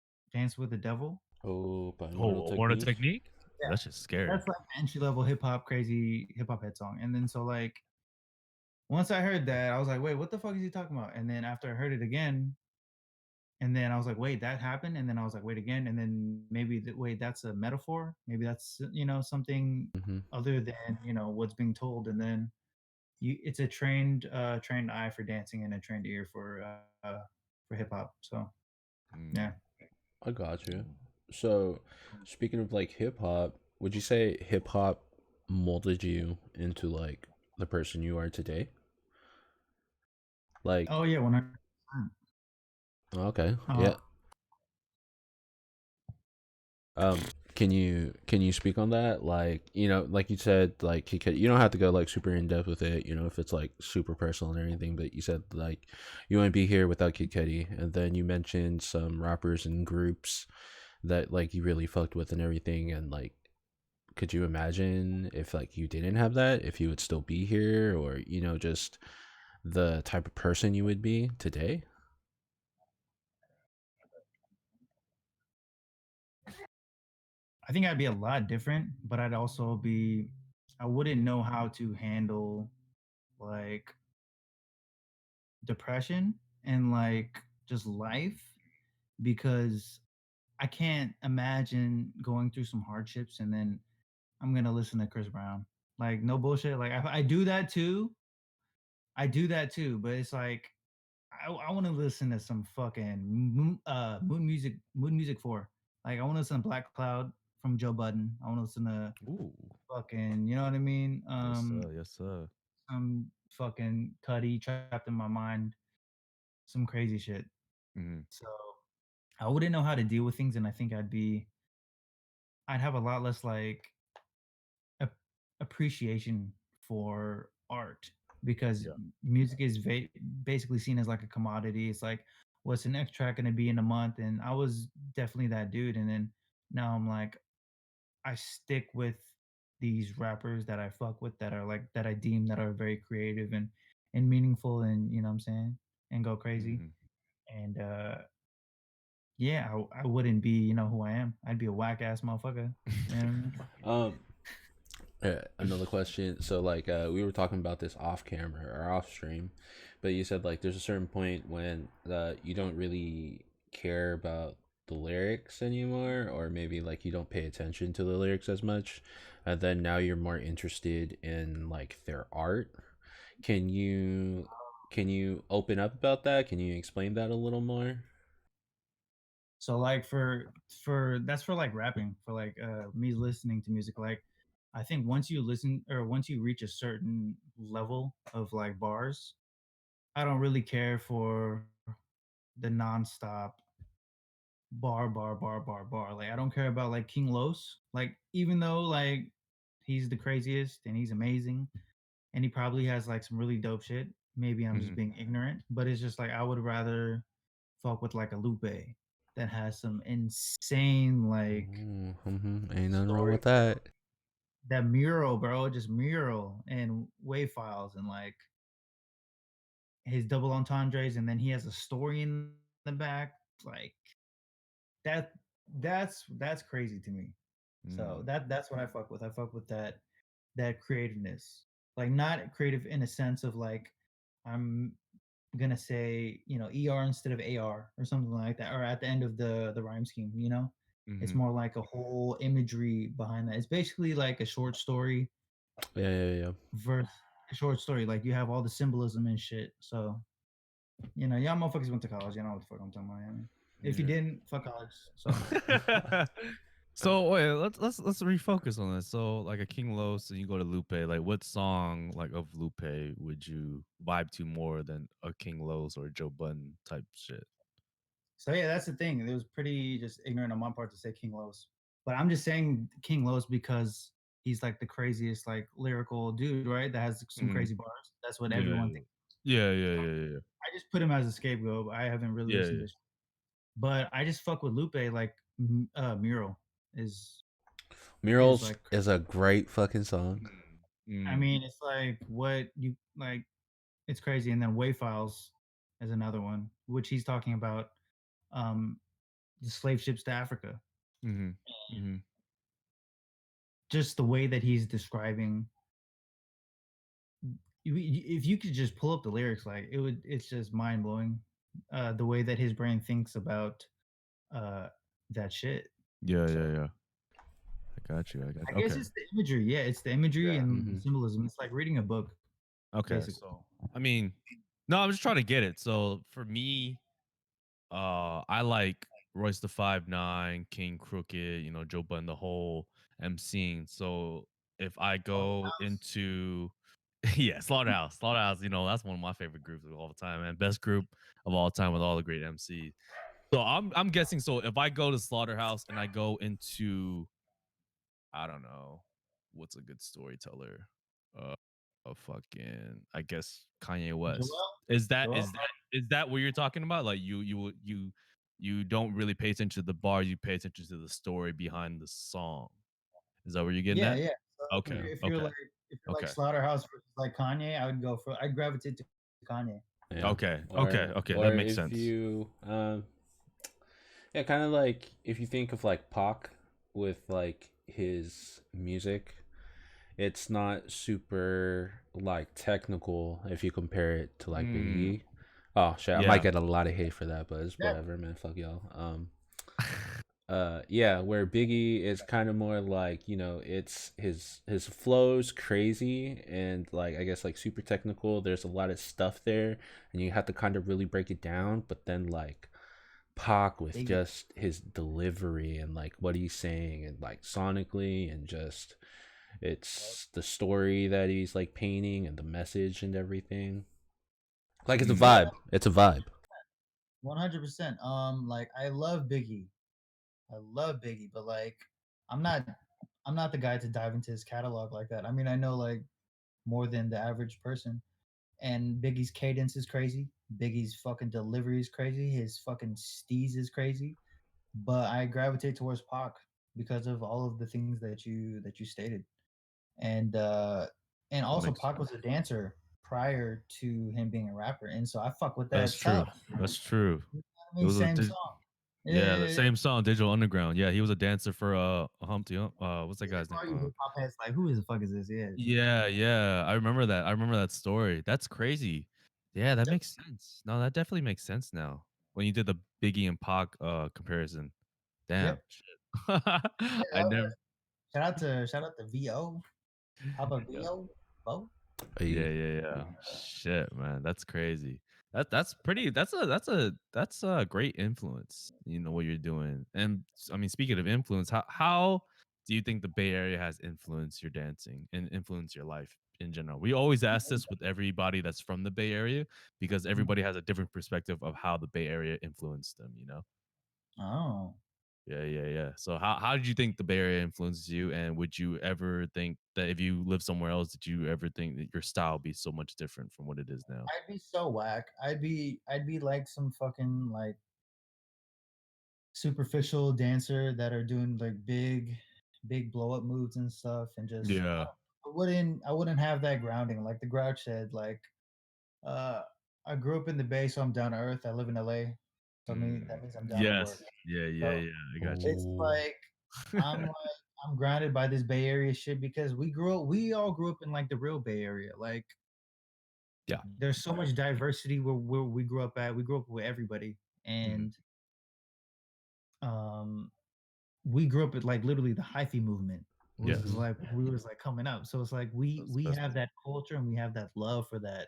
with the Devil. Oh, by Immortal Oh, what a Technique. technique! Yeah, That's just scary. that's like entry level hip hop crazy hip hop head song. And then so like once I heard that, I was like, wait, what the fuck is he talking about? And then after I heard it again, and then I was like, wait, that happened. And then I was like, wait again. And then maybe wait, that's a metaphor. Maybe that's something Hmm. other than what's being told. And then it's a trained eye for dancing and a trained ear for hip hop. So Mm. yeah. I got you. So, speaking of like hip hop, would you say hip hop molded you into like the person you are today? Like, Oh yeah, 100%. okay, Uh, yeah. Can you speak on that? Like, like you said, like you don't have to go like super in depth with it, if it's like super personal and everything. But you said like you wouldn't be here without Kid Cudi, and then you mentioned some rappers and groups that like you really fucked with and everything. And like, could you imagine if like you didn't have that, if you would still be here, or just the type of person you would be today? I think I'd be a lot different, but I wouldn't know how to handle like depression and like just life because I can't imagine going through some hardships and then I'm gonna listen to Chris Brown. Like no bullshit. Like I do that too. I do that too, but it's like I want to listen to some fucking moon music for. Like I want to listen to Black Cloud from Joe Budden. I want to listen to Ooh, fucking, you know what I mean? yes sir, yes sir. Some fucking Cuddy trapped in my mind, some crazy shit. Mhm. So I wouldn't know how to deal with things, and I think I'd have a lot less like ap- appreciation for art because Yeah. music is basically seen as like a commodity. It's like, what's the next track going to be in a month? And I was definitely that dude. And then now I'm like, I stick with these rappers that I fuck with that are like that I deem that are very creative and meaningful and you know what I'm saying and go crazy. Mhm. And yeah, I wouldn't be who I am. I'd be a whack ass motherfucker. You know what I mean? Um, Another question. So, like, we were talking about this off camera or off stream, but you said like there's a certain point when you don't really care about the lyrics anymore, or maybe like you don't pay attention to the lyrics as much, and then now you're more interested in like their art. Can you open up about that? Can you explain that a little more? So like for that's for like rapping, for like me listening to music. Like I think once you listen or once you reach a certain level of like bars, I don't really care for the nonstop bar. Like I don't care about like King Los. Like even though like he's the craziest and he's amazing and he probably has like some really dope shit. Maybe I'm just Mhm. being ignorant, but it's just like I would rather fuck with like a Lupe that has some insane like Mm-hmm. Ain't nothing wrong story. with that. That mural, bro, just mural and wave files and like his double entendres, and then he has a story in the back. Like that, that's crazy to me. So Mm. that's what I fuck with. I fuck with that creativeness, like not creative in a sense of like I'm gonna say ER instead of AR or something like that, or at the end of the rhyme scheme. It's Mhm. more like a whole imagery behind that. It's basically like a short story Yeah, yeah, yeah. versus a short story. Like you have all the symbolism and shit. So y'all motherfuckers went to college. You know what the fuck I'm talking about. If you Yeah. didn't, fuck college. So So wait, let's refocus on this. So like a King Los and you go to Lupe, like what song like of Lupe would you vibe to more than a King Los or Joe Budden type shit? So yeah, that's the thing. It was pretty just ignorant on my part to say King Los, but I'm just saying King Los because he's like the craziest like lyrical dude, right? That has some Mhm. crazy bars. That's what Yeah, everyone thinks. yeah, yeah, So yeah, yeah, yeah. I just put him as a scapegoat. But I haven't really Yeah, listened yeah. to, but I just fuck with Lupe. Like Mural is is Murals like, is a great fucking song. Mhm. I Mm. mean, it's like what you like. It's crazy. And then Way Files is another one, which he's talking about um the slave ships to Africa. Mhm. Mhm. Just the way that he's describing, if you could just pull up the lyrics, like it's just mind blowing. The way that his brain thinks about uh that shit. Yeah, So yeah, yeah. I got you. I got I you. guess Okay. it's the imagery. Yeah, it's the imagery Yeah. and the Hmm. symbolism. It's like reading a book, Okay. basically. So I mean, no, I'm just trying to get it. So for me, I like Royce the 5'9", King Crooked, Joe Budden, the whole MCing. So if I go into yeah, Slaughterhouse. Slaughterhouse, that's one of my favorite groups of all time, man. Best group of all time with all the great MCs. So I'm guessing so if I go to Slaughterhouse and I go into I don't know, what's a good storyteller? Uh a fucking I guess Kanye West. Joel, Is that Joel. is that is that what you're talking about? Like you don't really pay attention to the bar, you pay attention to the story behind the song. Is that what you're getting Yeah, at? yeah. So Okay, if you're okay, like okay, Slaughterhouse versus like Kanye, I'd gravitate to Kanye. Yeah. okay, okay, Or okay. or That makes if sense. you yeah, kind of like if you think of like Pac with like his music, it's not super like technical if you compare it to like Mm, Biggie. Oh shit, I might yeah. get a lot of hate for that, but it's Yeah, whatever, man. Fuck y'all. Yeah, where Biggie is kind of more like, it's his flow's crazy and like I guess like super technical. There's a lot of stuff there and you have to kind of really break it down, but then like Pac with Biggie. just his delivery and like what he's saying and like sonically and just it's the story that he's like painting and the message and everything. Like it's a Mm, Yeah, vibe. It's a vibe. 100%. Like I love Biggie. I love Biggie, but like I'm not I'm not the guy to dive into his catalog like that. I mean, I know like more than the average person. And Biggie's cadence is crazy. Biggie's fucking delivery is crazy. His fucking steez is crazy. But I gravitate towards Pac because of all of the things that you stated. And that also makes Pac was sense. a dancer prior to him being a rapper. And so I fuck with That's that true. tough. That's true. You know what I It mean? was a Same song. yeah, the Yeah. same song, Digital Underground. Yeah, he was a dancer for Humpty Hump. What's that Yeah, guy's for name? all you hip hop heads, like, who is the fuck is this? Yeah. Yeah, yeah. I remember that. I remember that story. That's crazy. Yeah, that Yep. makes sense. No, that definitely makes sense now. When you did the Biggie and Pac comparison. Damn. Yep. Shit. Yeah, I never shout out to VO. Papa yeah. VO. Bo. Yeah, Hey, yeah, yeah. Shit, man, that's crazy. That's pretty. That's a great influence. What you're doing. And I mean, speaking of influence, how do you think the Bay Area has influenced your dancing and influenced your life in general? We always ask this with everybody that's from the Bay Area because Mhm. everybody has a different perspective of how the Bay Area influenced them. Oh. Yeah, yeah, yeah. So how did you think the Bay Area influences you? And would you ever think that if you lived somewhere else, did you ever think that your style would be so much different from what it is now? I'd be so whack. I'd be like some fucking like superficial dancer that are doing like big blow up moves and stuff and just Yeah. I wouldn't have that grounding like the Grouch said like uh I grew up in the Bay, so I'm down to earth. I live in LA. So that Mm. means I'm down to work. Yes. Yeah, yeah, So yeah. I got you. it's oh, like I'm grounded by this Bay Area shit because we all grew up in like the real Bay Area. Like Yeah. there's so much diversity where we grew up at. We grew up with everybody. Mhm. And um we grew up at like literally the hyphy movement was Yes, Mhm. like we was like coming up. So it's like that's the we best have one. that culture and we have that love for that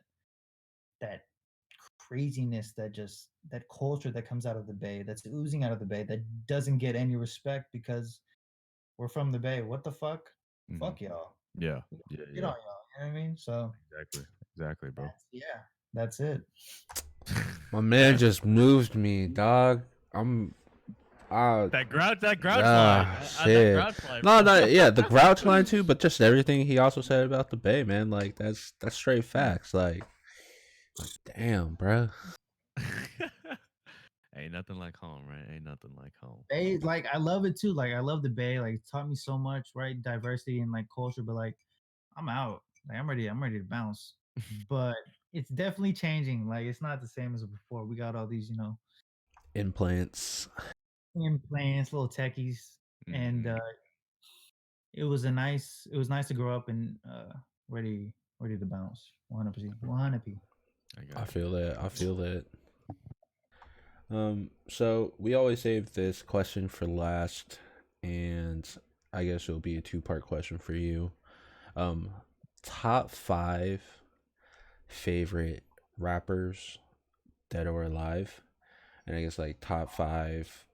craziness that just that culture that comes out of the Bay, that's oozing out of the Bay, that doesn't get any respect because we're from the Bay. What the fuck? Mhm. Fuck y'all. Yeah, We yeah, Get yeah. on y'all. You know what I mean? So Exactly, exactly, bro. yeah, that's it. My man just moved me, dog. I'm uh That grouch line, that shit. grouch line, No, bro. no, yeah, the grouch line too, but just everything he also said about the Bay, man. Like that's straight facts. Like damn, bro. Ain't nothing like home, right? Ain't nothing like home. Bay, like I love it too. Like I love the Bay. Like it taught me so much, right? Diversity and like culture, but like I'm out. Like I'm ready to bounce. But it's definitely changing. Like it's not the same as before. We got all these, Implants. implants, little techies, and Mhm. it was nice to grow up and ready to bounce. 100%. 100%. I I got you. feel that. I feel that. So we always save this question for last, and I guess it'll be a two-part question for you. Um, top five favorite rappers dead or alive, and I guess like top five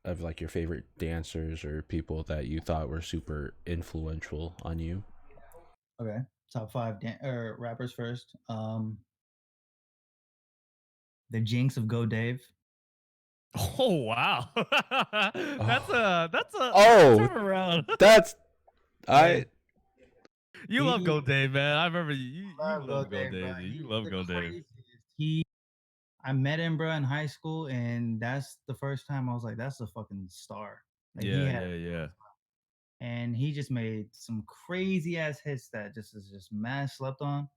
of like your favorite dancers or people that you thought were super influential on you. Okay. Top five rappers first. The Jinx of Go Dave. Oh wow, Oh, that's a oh, turnaround. that's Yeah. I. You love He Go Dave, man. I remember you love Go love Go Dave, bro. Dave. You He's love the Go Dave. craziest. I met him, bro, in high school, and that's the first time I was like, "That's a fucking star." Like he Yeah, had, yeah, yeah. and he just made some crazy ass hits that just is just mad slept on.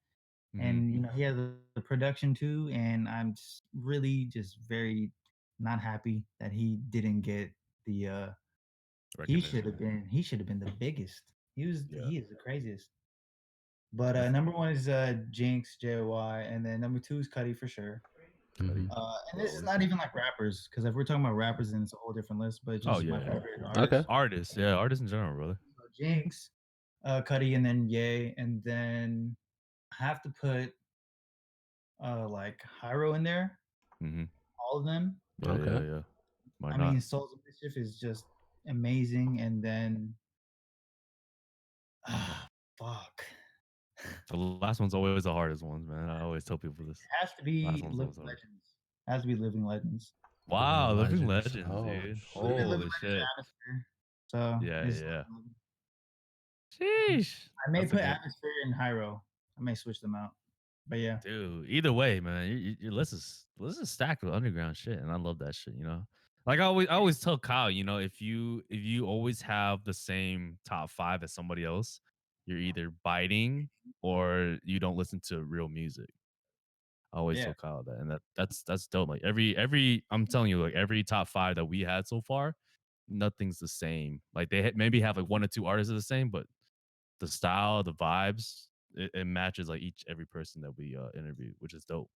Hmm. And he had the production too, and I'm just really just very not happy that he didn't get the. Recognition. He should have been the biggest. Yeah. He is the craziest. But That's number one is Jinx, JY, and then number two is Cuddy for sure. Cuddy. Mhm. And this is Always. not even like rappers, because if we're talking about rappers, then it's a whole different list. But Oh just my yeah, yeah. favorite Okay. artists. Artists, yeah, artists in general, brother. So Jinx, Cuddy, and then Ye, and then I have to put like Hyro in there. Hmm. All of them. Yeah, yeah, Okay. yeah. Why I not? mean, Souls of Mischief is just amazing, and then fuck, The last one's always the hardest ones, man. I always tell people this. it has to Last be one's always Living hard. Legends. Has to be Living Legends. Wow, Living Living Legends. Legends, Oh dude. Literally shit. Living Holy Legends shit. Atmosphere. So Yeah, it's yeah. Living Legends. Sheesh. I may That's a put good Atmosphere and Hyro. I may switch them out. But yeah. dude. Either way, man, your list is stacked with underground shit, and I love that shit. Like I always tell Kyle, if you always have the same top five as somebody else, you're either biting or you don't listen to real music. I always Yeah. tell Kyle that, and that's dope. Like every I'm telling you, like every top five that we had so far, nothing's the same. Like they maybe have like one or two artists are the same, but the style, the vibes, it matches like every person that we interviewed, which is dope.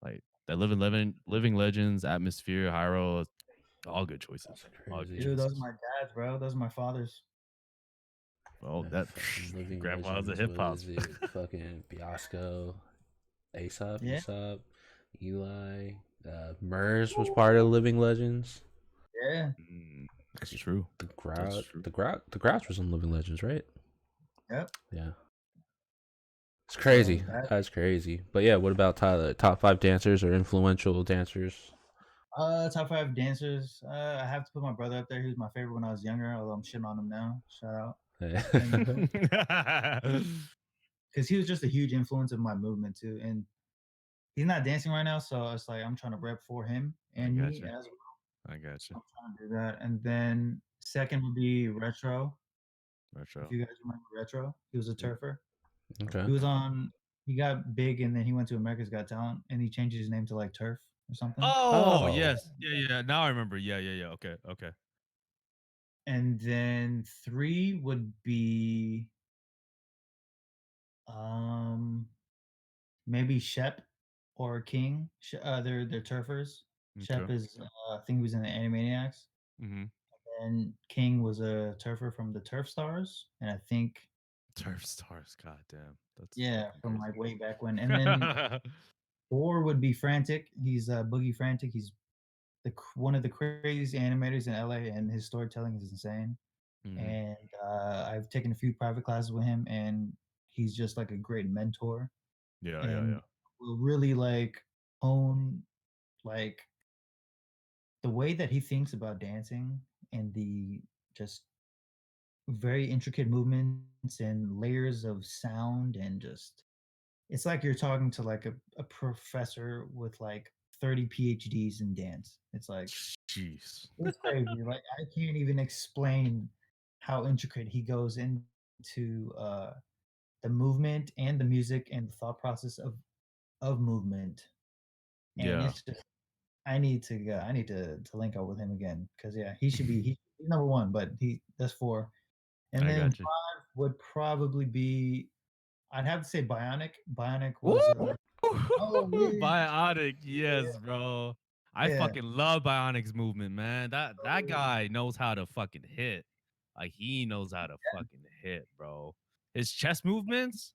Like that living legends, atmosphere, Hyro, all good choices. That's All good crazy. Dude, those are choices. my dads, bro. Those are my fathers. Well, The that fucking Living grandpa's a Legends. hip What hop. is it? Fucking Biasco, Aesop, Yeah. Aesop, Eli. Murs was part of Living Legends. Yeah. That's true. The That's Grouch, true. the Grouch was in Living Legends, right? Yep. Yeah, it's So crazy. that That's crazy. But yeah, what about Tyler? Top five dancers or influential dancers? top five dancers. I have to put my brother up there. He was my favorite when I was younger, although I'm shitting on him now. Shout out. And because he was just a huge influence of my movement too. And he's not dancing right now, so it's like I'm trying to rep for him I and got me you. as well. I got you. I'm trying to do that. And then second would be Retro. If Retro. you guys remember Retro, he was a Yep. turfer. Okay. He was on. He got big, and then he went to America's Got Talent, and he changed his name to like Turf or something. Oh Oh, yes, yeah, yeah. Now I remember. Yeah, yeah, yeah. Okay, okay. And then three would be um maybe Shep or King. They're turfers. Okay. Shep is I think he was in the Animaniacs. Hmm. and King was a turfer from the Turf Stars, and I think Turf Stars, goddamn, that's yeah, fucking from crazy. like way back when. And then 4 would be Frantic. He's Boogie Frantic. He's one of the craziest animators in LA, and his storytelling is insane. Mhm. And I've taken a few private classes with him, and he's just like a great mentor, Yeah, yeah, and yeah. will really like hone like the way that he thinks about dancing and the just very intricate movements and layers of sound and just it's like you're talking to like a professor with like 30 PhDs in dance. It's like Jeez. it's crazy. Like I can't even explain how intricate he goes into the movement and the music and the thought process of movement. And Yeah, it's just I need to link up with him again because yeah, he should be he's number one, but that's 4. And I then got you. 5 would probably be I'd have to say Bionic. Bionic Woo! was oh yeah, Bionic, yes, bro. I yeah, fucking love Bionic's movement, man. That oh, guy knows how to fucking hit. Like he knows how to fucking hit, bro. His chest movements,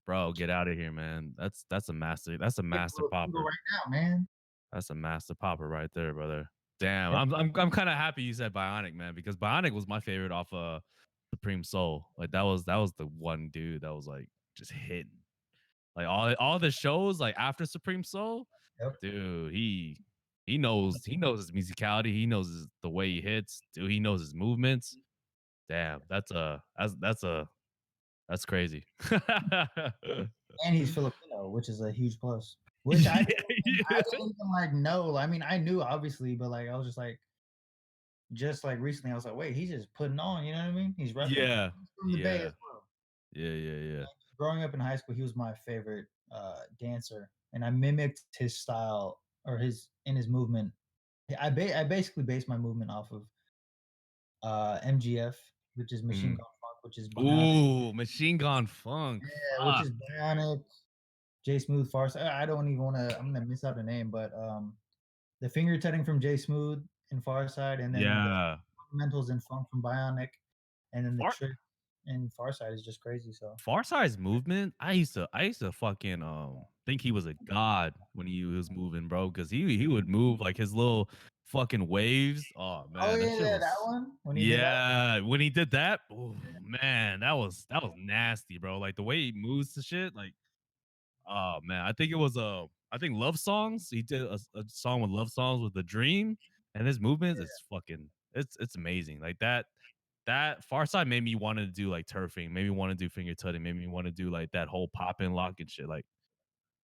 bro. Get out of here, man. That's a master. That's a yeah, master bro, single popper. right now, man. That's a master popper right there, brother. Damn, Yep, I'm kind of happy you said Bionic, man, because Bionic was my favorite off Supreme Soul. Like that was the one dude that was like just hitting. Like all the shows like after Supreme Soul, yep. dude, he knows his musicality, he knows the way he hits, dude, he knows his movements. Damn, that's crazy. And he's Filipino, which is a huge plus. Which Yeah, I yeah. didn't even like know. I mean, I knew obviously, but like I was just like recently, I was like, wait, he's just putting on. You know what I mean? He's repping. Yeah. He's from the Bay as Yeah. well. Yeah, yeah, yeah. Growing up in high school, he was my favorite dancer, and I mimicked his style or his movement. I basically based my movement off of MGF, which is Machine Mhm. Gun Funk, which is Bionic, Ooh, Machine Gun Funk, yeah, which fuck. is Bionic, J Smooth, Farsight. I don't even want to. I'm gonna miss out the name, but the finger tutting from J Smooth and Farside, and then the Yeah. fundamentals and funk from Bionic, and then the Far trick and Farside is just crazy. So Farside's movement, I used to fucking think he was a god when he was moving, bro, because he would move like his little fucking waves. Oh oh man, that shit yeah, that was one when he did that. yeah. When he did that, oh man, that was nasty, bro. Like the way he moves to shit, like oh man, I think Love Songs. He did a song with Love Songs with the Dream, and his movements is fucking it's amazing. Like that Far Side made me want to do like turfing, made me want to do finger tutting, made me want to do like that whole pop and lock and shit. Like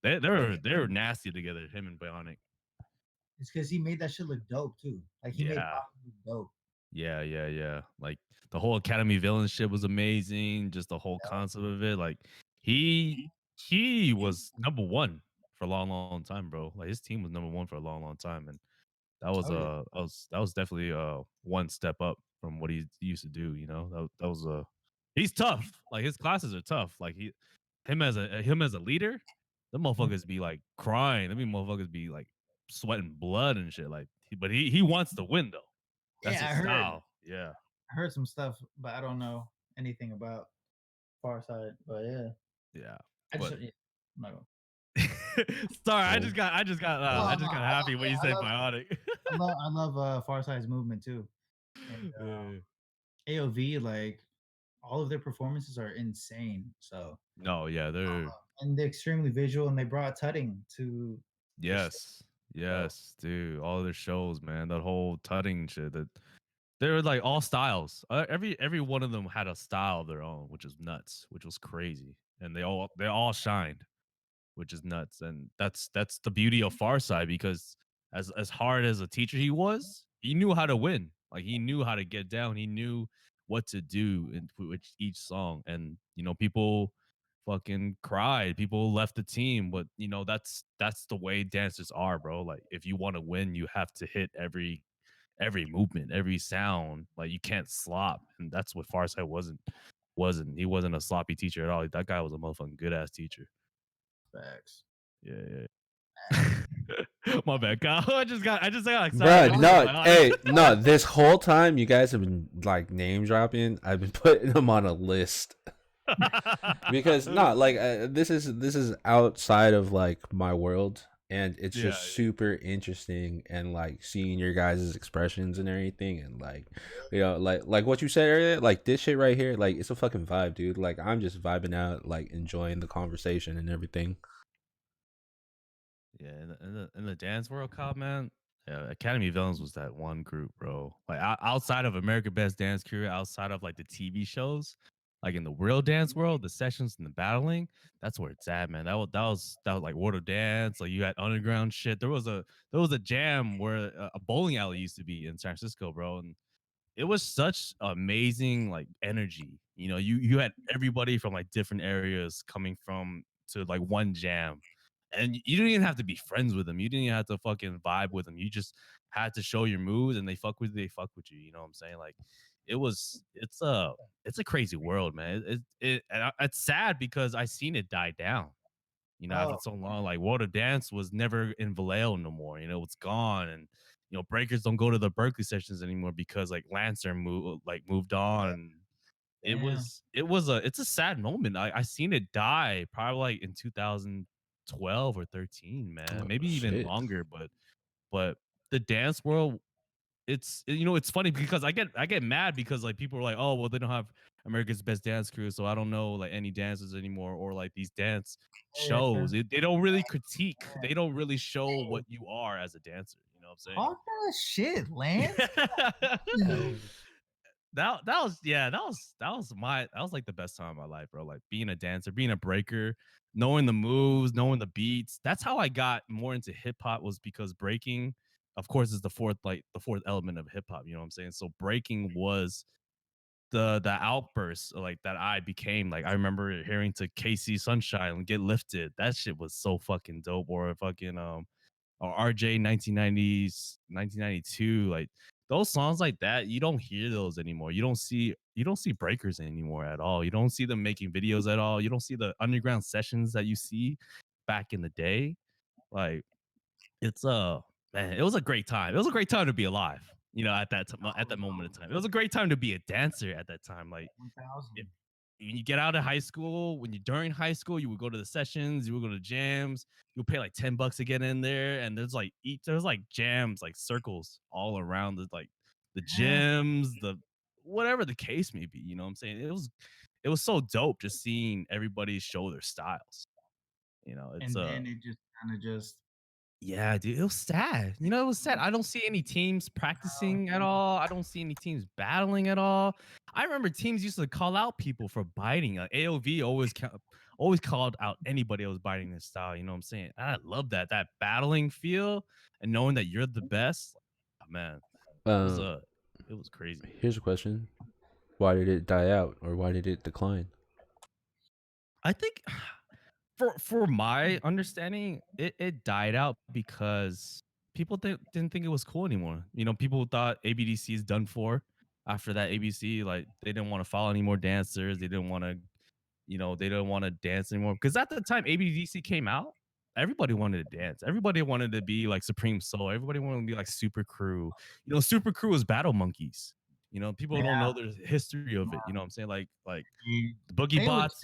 they're nasty together, him and Bionic. It's because he made that shit look dope too. Like he made Yeah. pop look dope. Yeah, yeah, yeah. Like the whole Academy villain shit was amazing. Just the whole concept of it. Like he he was number one for a long, long time, bro. Like his team was number one for a long, long time. And Oh yeah, that was definitely one step up from what he used to do, you know. That was he's tough. Like his classes are tough. Like him as a leader, the mhm. motherfuckers be like crying. I mean motherfuckers be like sweating blood and shit. Like but he wants to win though. That's Yeah. his style. Yeah. I heard some stuff, but I don't know anything about Farside. But yeah, Yeah. I just But yeah, I'm not gonna. sorry, Oh, I oh, just got happy when you said bionic. I love Farside's movement too, and Yeah. AOV like all of their performances are insane. So No, yeah, they're and they're extremely visual, and they brought tutting to the stage. yes. So Yes, dude. All their shows, man. That whole tutting shit. That they were like all styles. Every one of them had a style of their own, which was nuts, which was crazy, and they all shined, which is nuts. And that's the beauty of Farside because as hard as a teacher he was, he knew how to win. Like he knew how to get down. He knew what to do in which each song. And you know, people fucking cried. People left the team, but you know, that's the way dancers are, bro. Like if you want to win, you have to hit every movement, every sound. Like you can't slop. And that's what Farside wasn't. He wasn't a sloppy teacher at all. That guy was a motherfucking good ass teacher. facts. Yeah, yeah. My bad, Kyle. I just got excited. Bruh, I just got no, like, hey, no, this whole time you guys have been like name dropping. I've been putting them on a list because no, like this is outside of like my world, and it's yeah, just super interesting and like seeing your guys' expressions and everything, and like like what you said earlier, like this shit right here, like it's a fucking vibe, dude. Like I'm just vibing out, like enjoying the conversation and everything. yeah. In the dance world, Kyle, man. Yeah, Academy Villains was that one group, bro. Like outside of American Best Dance Crew, outside of like the TV shows, like in the real dance world, the sessions and the battling, that's where it's at, man. That was like World of Dance. Like you had underground shit. There was a jam where a bowling alley used to be in San Francisco, bro, and it was such amazing like energy. You had everybody from like different areas coming from to like one jam. And you didn't even have to be friends with them. You didn't even have to fucking vibe with them. You just had to show your moves and they fuck with you, they fuck with you. You know what I'm saying? Like it's a crazy world, man. It's sad because I seen it die down. After Oh, so long, like World of Dance was never in Vallejo no more. It's gone, and breakers don't go to the Berkeley sessions anymore because like Lancer moved on. And damn. it's a sad moment. I seen it die probably like in 2012 or 13, man, Oh maybe even shit. longer. But the dance world, it's funny because I get mad because like people are like, oh well, they don't have America's Best Dance Crew, so I don't know like any dancers anymore, or like these dance Yeah. shows. They don't really critique. They don't really show what you are as a dancer. You know what I'm Talk that shit, Lance. saying? That was yeah, that was like the best time of my life, bro. Like being a dancer, being a breaker, knowing the moves, knowing the beats. That's how I got more into hip hop, was because breaking, of course, is the fourth element of hip hop. You know what I'm saying? So breaking was the outburst like that I became. Like I remember hearing to KC Sunshine and Get Lifted. That shit was so fucking dope. Or fucking or RJ 1990s 1992, like those songs like that, you don't hear those anymore. You don't see breakers anymore at all. You don't see them making videos at all. You don't see the underground sessions that you see back in the day. Like it's man, it was a great time. It was a great time to be alive, at that moment in time. It was a great time to be a dancer at that time. Like if 1000. when you get out of high school, when you during high school, you would go to the sessions, you would go to jams, you'll pay like $10 to get in there, and there's like jams, like circles all around the Yeah. gyms, the whatever the case may be. You know what I'm saying? It was so dope just seeing everybody show their styles. It's And then it just kind of just Yeah, dude, it was sad. It was sad. I don't see any teams practicing at all. I don't see any teams battling at all. I remember teams used to call out people for biting. Like AOV always called out anybody that was biting their style. You know what I'm saying? I love that battling feel and knowing that you're the best. Oh, man, it was Um, uh, it was crazy. here's a question: why did it die out, or why did it decline? I think for my understanding, it died out because people didn't think it was cool anymore. People thought ABDC is done for after that ABC. Like they didn't want to follow any more dancers. They didn't want to dance anymore. Because at the time ABDC came out, everybody wanted to dance. Everybody wanted to be like Supreme Soul. Everybody wanted to be like Super Crew. Super Crew was Battle Monkeys. People don't yeah. know the history of it. You know what I'm saying? Like Dude. the Boogie They Bots,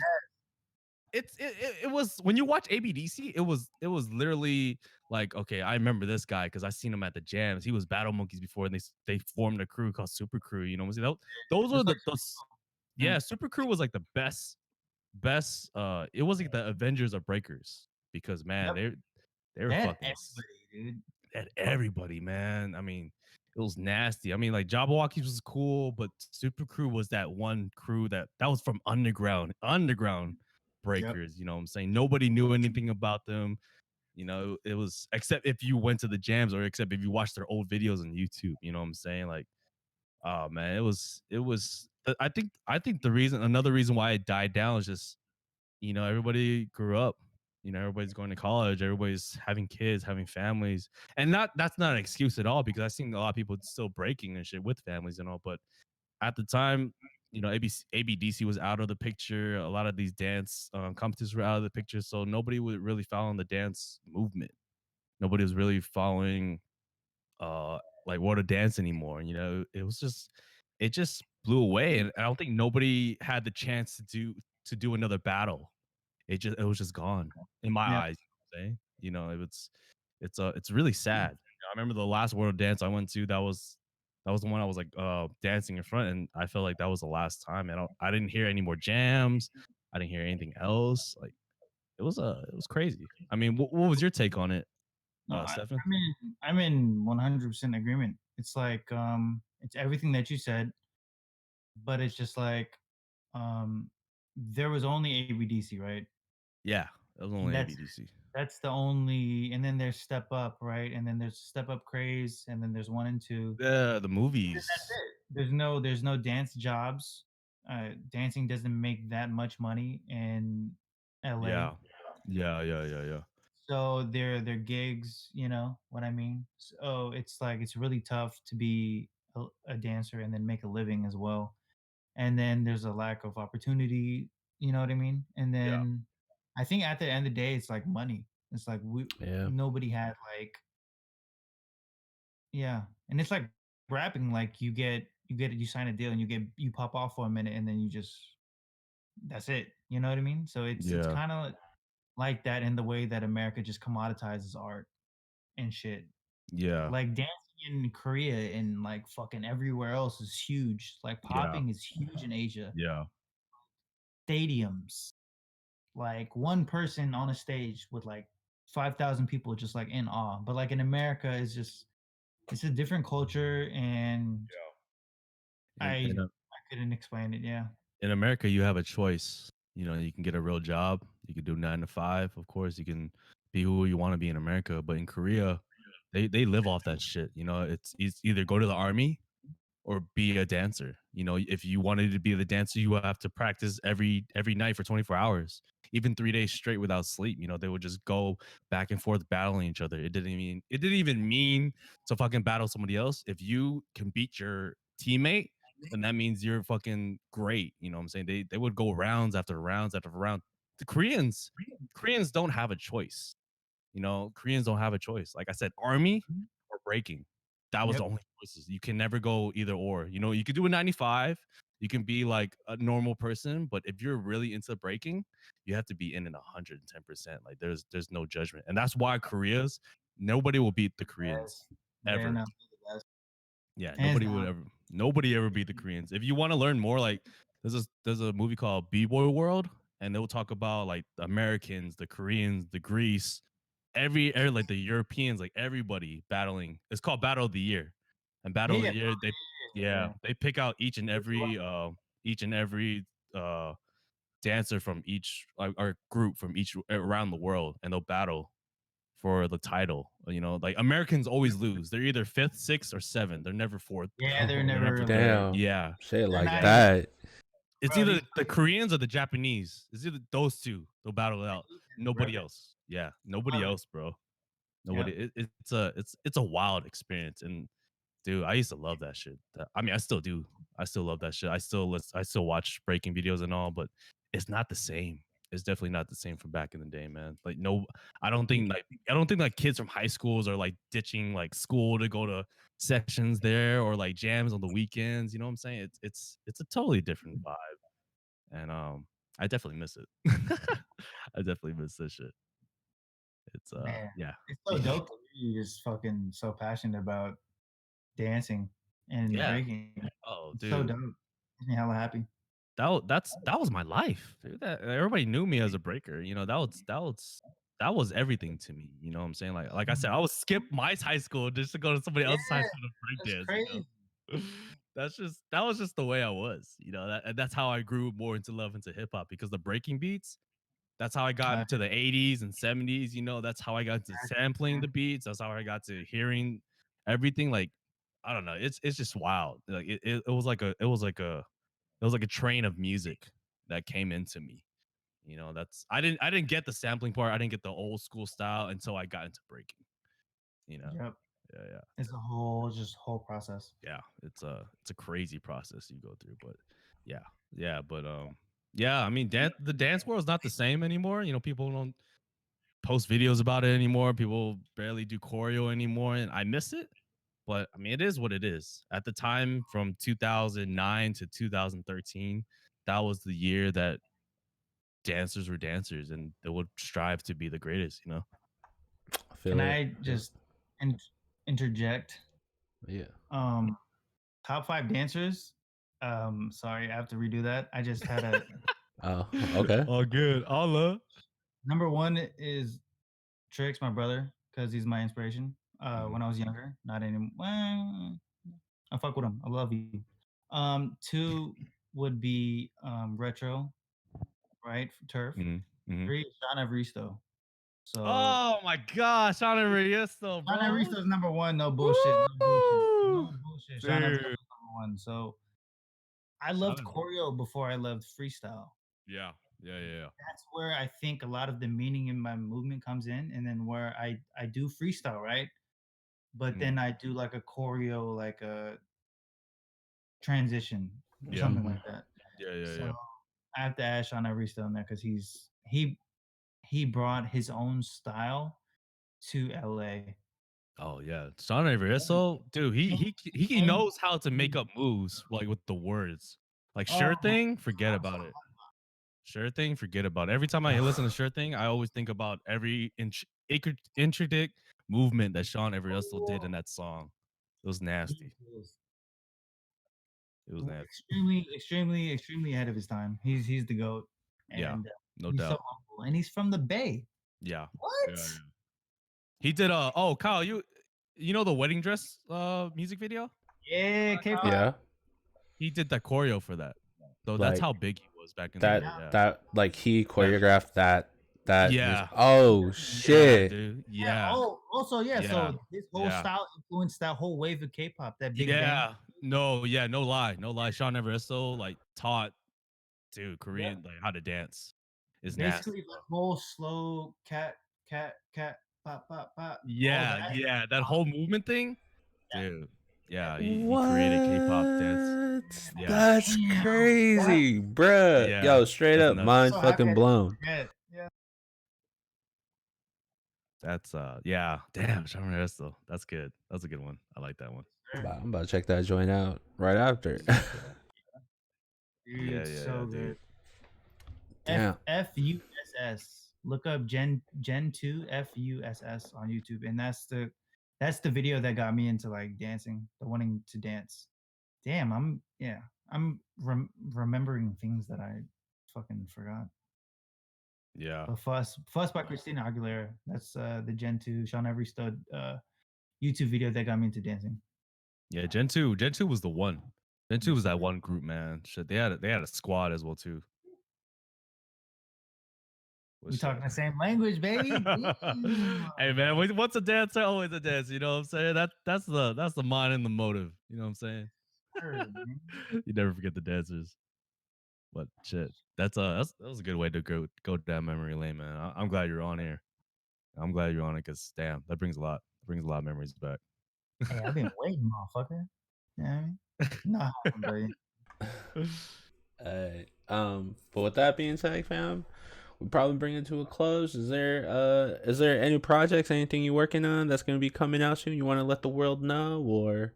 it was when you watch ABDC, it was literally like, okay, I remember this guy because I seen him at the jams. He was Battle Monkeys before, and they formed a crew called Super Crew. You know what I'm saying? Those were just like those. yeah. Yeah, Super Crew was like the best. It was like the Avengers of breakers because man, Yep. they were They had fucking everybody, dude. at everybody, man. I mean, it was nasty. I mean, like Jabberwockies was cool, but Super Crew was that one crew that was from underground Yep. breakers. You know what I'm saying? Nobody knew anything about them. It was except if you went to the jams or except if you watched their old videos on YouTube. You know what I'm saying? Like, oh man, it was. I think another reason why it died down is just everybody grew up. Everybody's going to college, everybody's having kids, having families. And that's not an excuse at all because I've seen a lot of people still breaking and shit with families and all. But at the time, ABDC was out of the picture. A lot of these dance competitions were out of the picture. So nobody would really follow in the dance movement. Nobody was really following like what a dance anymore. It was just it just blew away, and I don't think nobody had the chance to do another battle. It was just gone in my Yeah. eyes. It's really sad. I remember the last World Dance I went to. That was the one I was like dancing in front, and I felt like that was the last time. And I didn't hear any more jams. I didn't hear anything else. Like it was crazy. I mean, what was your take on it, No, Stefan? I'm in 100% agreement. It's like it's everything that you said, but it's just like um there was only ABDC, right? Yeah, it was And only ABDC. that's the only, and then there's Step Up, right? And then there's Step Up Craze, and then there's 1 and 2. Yeah, the And that's movies. it. There's no dance jobs. Dancing doesn't make that much money in LA. Yeah. Yeah. So their gigs, you know what I mean? So it's like it's really tough to be a dancer and then make a living as well. And then there's a lack of opportunity, you know what I mean? And Yeah. then I think at the end of the day, it's like money. It's like Yeah. nobody had like, yeah, and it's like rapping. Like you sign a deal and you pop off for a minute and then you just that's it. You know what I mean? So it's Yeah. kind of like that in the way that America just commoditizes art and shit. Yeah. Like dancing in Korea and like fucking everywhere else is huge. Like Yeah. popping is huge in Asia. Yeah. Stadiums, like one person on a stage with like 5,000 people just like in awe. But like in America, it's a different culture, and In in, a, I couldn't explain it. Yeah, in America, you have a choice. You can get a real job. You can do 9 to 5. Of course, you can be who you want to be in America. But in Korea, they live off that shit. It's either go to the army or be a dancer. If you wanted to be the dancer, you have to practice every night for 24 hours, even 3 days straight without sleep. They would just go back and forth battling each other. It didn't even mean to fucking battle somebody else. If you can beat your teammate, then that means you're fucking great. You know what I'm saying? They would go rounds after rounds after round. The Koreans don't have a choice. Koreans don't have a choice. Like I said, army or breaking. That was the yep, only choices. You can never go either or. You could do a 95. You can be like a normal person, but if you're really into breaking, you have to be in it 110%. Like there's no judgment. And that's why Korea's nobody will beat the yes, Koreans yeah, ever. no, the best, Yeah, hands down. nobody ever beat the Koreans. If you want to learn more, like there's a movie called B-Boy World, and they'll talk about like the Americans, the Koreans, the Greece, every like the Europeans, like everybody battling. It's called Battle of the Year. And Battle Yeah, of the yeah, Year, yeah. they pick out each and every dancer from each like or group from each around the world, and they'll battle for the title. Like Americans always lose. They're either fifth, sixth, or seventh. They're never fourth. Yeah, they're They're never never really. third. Damn. Yeah. Shit They're like not even, that. It's bro. either These the Koreans or the Japanese. It's either those two. They'll battle it out. Asians, bro. Nobody else. Yeah. Nobody else, bro. Nobody. Yep. It's a wild experience. And dude, I used to love that shit. I mean, I still do. I still love that shit. I still watch breaking videos and all, but it's not the same. It's definitely not the same from back in the day, man. Like no, I don't think like kids from high schools are like ditching like school to go to sessions there or like jams on the weekends. You know what I'm saying? It's a totally different vibe, and I definitely miss it. I definitely miss this shit. It's Man, yeah. it's so dope to hear you just fucking so passionate about dancing and Yeah. breaking. Oh, It's so dude. dope. Makes me hella happy. That was my life, dude. Everybody knew me as a breaker. That was everything to me. You know what I'm saying? Like I said, I would skip my high school just to go to somebody Yeah, else's high school to break that's dance. crazy. That was just the way I was. And that's how I grew more into love into hip hop because the breaking beats. That's how I got Uh, into the 80s and 70s. That's how I got to sampling the beats. That's how I got to hearing everything. Like I don't know. It's just wild. Like it was like a train of music that came into me. That's I didn't get the sampling part. I didn't get the old school style until I got into breaking. You know. yep. Yeah, yeah. It's a whole process. Yeah. It's a crazy process you go through, but yeah. Yeah, but yeah, I mean the dance world is not the same anymore. People don't post videos about it anymore. People barely do choreo anymore, and I miss it. But I mean, it is what it is. At the time, from 2009 to 2013, that was the year that dancers were dancers, and they would strive to be the greatest. You know? I Can feel it. I just in- interject? Yeah. Um, top five dancers. Sorry, I have to redo that. I just had a Oh, okay. All good. Allah. number one is Trix, my brother, because he's my inspiration. Mhm. When I was younger, not anymore. Well, I fuck with him. I love you. Two would be Retro, right? Turf. Mhm. Mhm. Three, Sean Evaristo. So Oh my gosh, Sean Evaristo, Sean bro. Evaristo's number one. No bullshit. No bullshit. Woo! No bullshit. Sean Evaristo's Dude. number one. So I Sean loved Ev- choreo before I loved freestyle. Yeah. Yeah. Yeah. Yeah. That's where I think a lot of the meaning in my movement comes in, and then where I do freestyle, right? But Mhm. then I do like a choreo, like a transition or Yeah. something Hmm. like that. Yeah. Yeah. So Yeah. I have to add Sean Aristo in there because he brought his own style to LA. Oh yeah, Sean Evaristo, dude, he And knows how to make up moves like with the words. Like oh sure my thing, forget about it. Sure thing, forget about it. Every time I listen to sure thing, I always think about every intricate movement that Sean Evaristo did in God. that song. It was nasty. He is It was nasty. extremely ahead of his time. He's the goat, Yeah, and no he's so doubt. humble, and he's from the Bay. Yeah. What? Yeah, yeah. He did oh Kyle, you know the wedding dress music video? Yeah, K-pop. Yeah. He did that choreo for that. So that's Like how big he was back in the day. that. Yeah. That like he That choreographed that music. Yeah. Oh Yeah, shit. dude. Yeah. Yeah. Oh, also, yeah. Yeah. So his whole Yeah. style influenced that whole wave of K-pop, that Big Bang. Yeah. No, yeah, no lie. No lie. Sean Evaristo like taught dude Yep. Korean like how to dance. Is Basically, nasty, the bro. whole slow cat, pop, pop, pop, all Yeah, that. yeah. That whole movement thing, dude. Yeah. Yeah, he created K-pop dance. What? Yeah. That's Damn. That, crazy, bruh. Yeah. Yo, straight That's up, I'm mind nuts. so happy I fucking didn't blown. forget. Yeah. That's yeah. Damn, Sean Evaristo. That's good. That's a good one. I like that one. Sure. I'm about to check that joint out right after. Dude, Yeah, yeah, yeah, so dude. good. F Damn. FUSS. Look up Gen 2 FUSS on YouTube, and that's the video that got me into like dancing, the wanting to dance. Damn, I'm remembering things that I fucking forgot. Yeah. But Fuss by Christina Aguilera. That's the Gen 2 Sean Every Stud YouTube video that got me into dancing. Yeah, Gen 2. Gen 2 was the one. Gen 2 Yes, was that sir. one group, man. Shit, they had a squad as well too. We What's talking shit. the same language, baby. Damn. Hey man, what's a dancer? Always a dancer. You know what I'm saying? That's the mind and the motive. You know what I'm saying? Sure, man. You never forget the dancers. But shit, that was a good way to go down memory lane, man. I'm glad you're on here. I'm glad you're on it because damn, that brings a lot of memories back. Hey, I've been waiting, motherfucker. You know what I mean? Not happening, buddy. But with that being said, fam, we probably bring it to a close. Is there any projects, anything you're working on that's gonna be coming out soon? You want to let the world know, or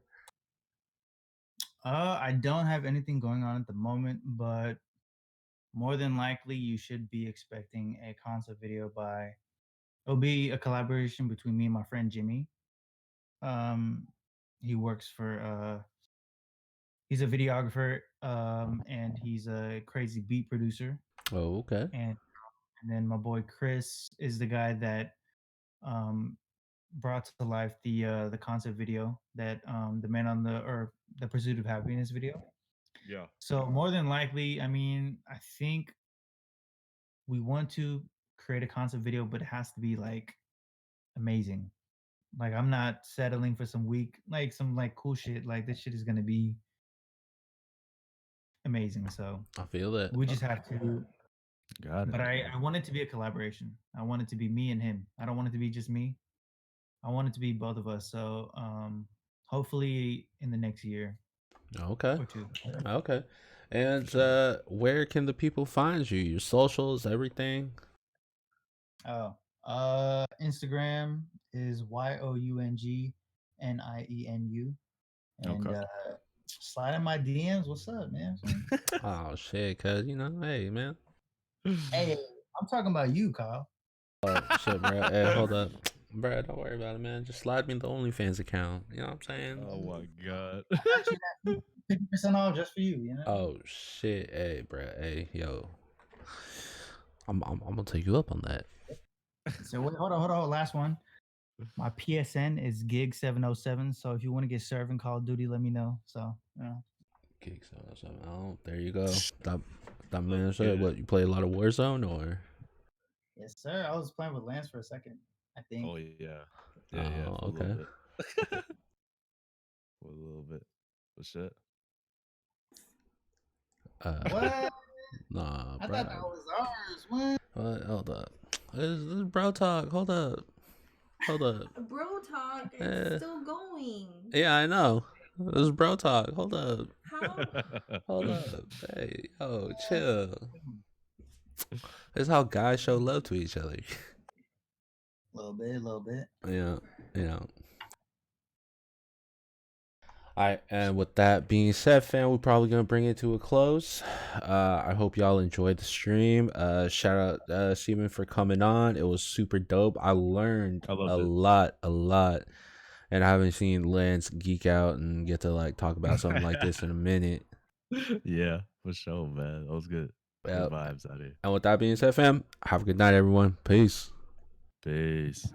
I don't have anything going on at the moment, but more than likely you should be expecting a concept video by it'll be a collaboration between me and my friend Jimmy. Um he works for he's a videographer and he's a crazy beat producer. oh, okay, And then my boy Chris is the guy that um brought to life the concept video that the man on the or the pursuit of happiness video. Yeah. So more than likely, I mean, I think we want to create a concept video, but it has to be like amazing. Like I'm not settling for some weak, like some like cool shit. Like this shit is gonna be amazing. So I feel it. we just have to. Got it. But I want it to be a collaboration. I want it to be me and him. I don't want it to be just me. I want it to be both of us. So hopefully in the next year Okay, or two. okay. And where can the people find you? Your socials, everything. Oh, Instagram is YOUNGNIENU, and Okay. slide in my DMs. What's up, man? Oh shit, cuz hey man. Hey, I'm talking about you, Kyle. Oh shit, bro. Hey, hold up. Bro, don't worry about it, man. Just slide me the OnlyFans account. You know what I'm saying? Oh my god. I got you that 50% off just for you. You know. Oh shit. Hey, bro. Hey, yo. I'm gonna take you up on that. So wait, hold on. Last one. My PSN is gig707. So if you want to get served in Call of Duty, let me know. So Gigs. Oh, there you go. That man Let's said, get what? it. You play a lot of Warzone or? yes, sir. I was playing with Lance for a second, I think. Oh yeah. Yeah, Oh, for a little okay. bit. For a little bit. But shit. What? Nah, I bro. thought that was ours. What? What? Hold up. This is bro talk. Hold up. Bro talk is still going. Yeah, I know. This is bro talk. Hold up. How? Hold up. Hey, yo, chill. This is how guys show love to each other. A little bit. Yeah. All right, and with that being said, fam, we're probably gonna bring it to a close. I hope y'all enjoyed the stream. Shout out Steven for coming on. It was super dope. I learned I a loved it. lot, and I haven't seen Lance geek out and get to like talk about something like this in a minute. Yeah, for sure, man. That was good. Well, Good vibes out here. and with that being said, fam, have a good night, everyone. Peace. Peace.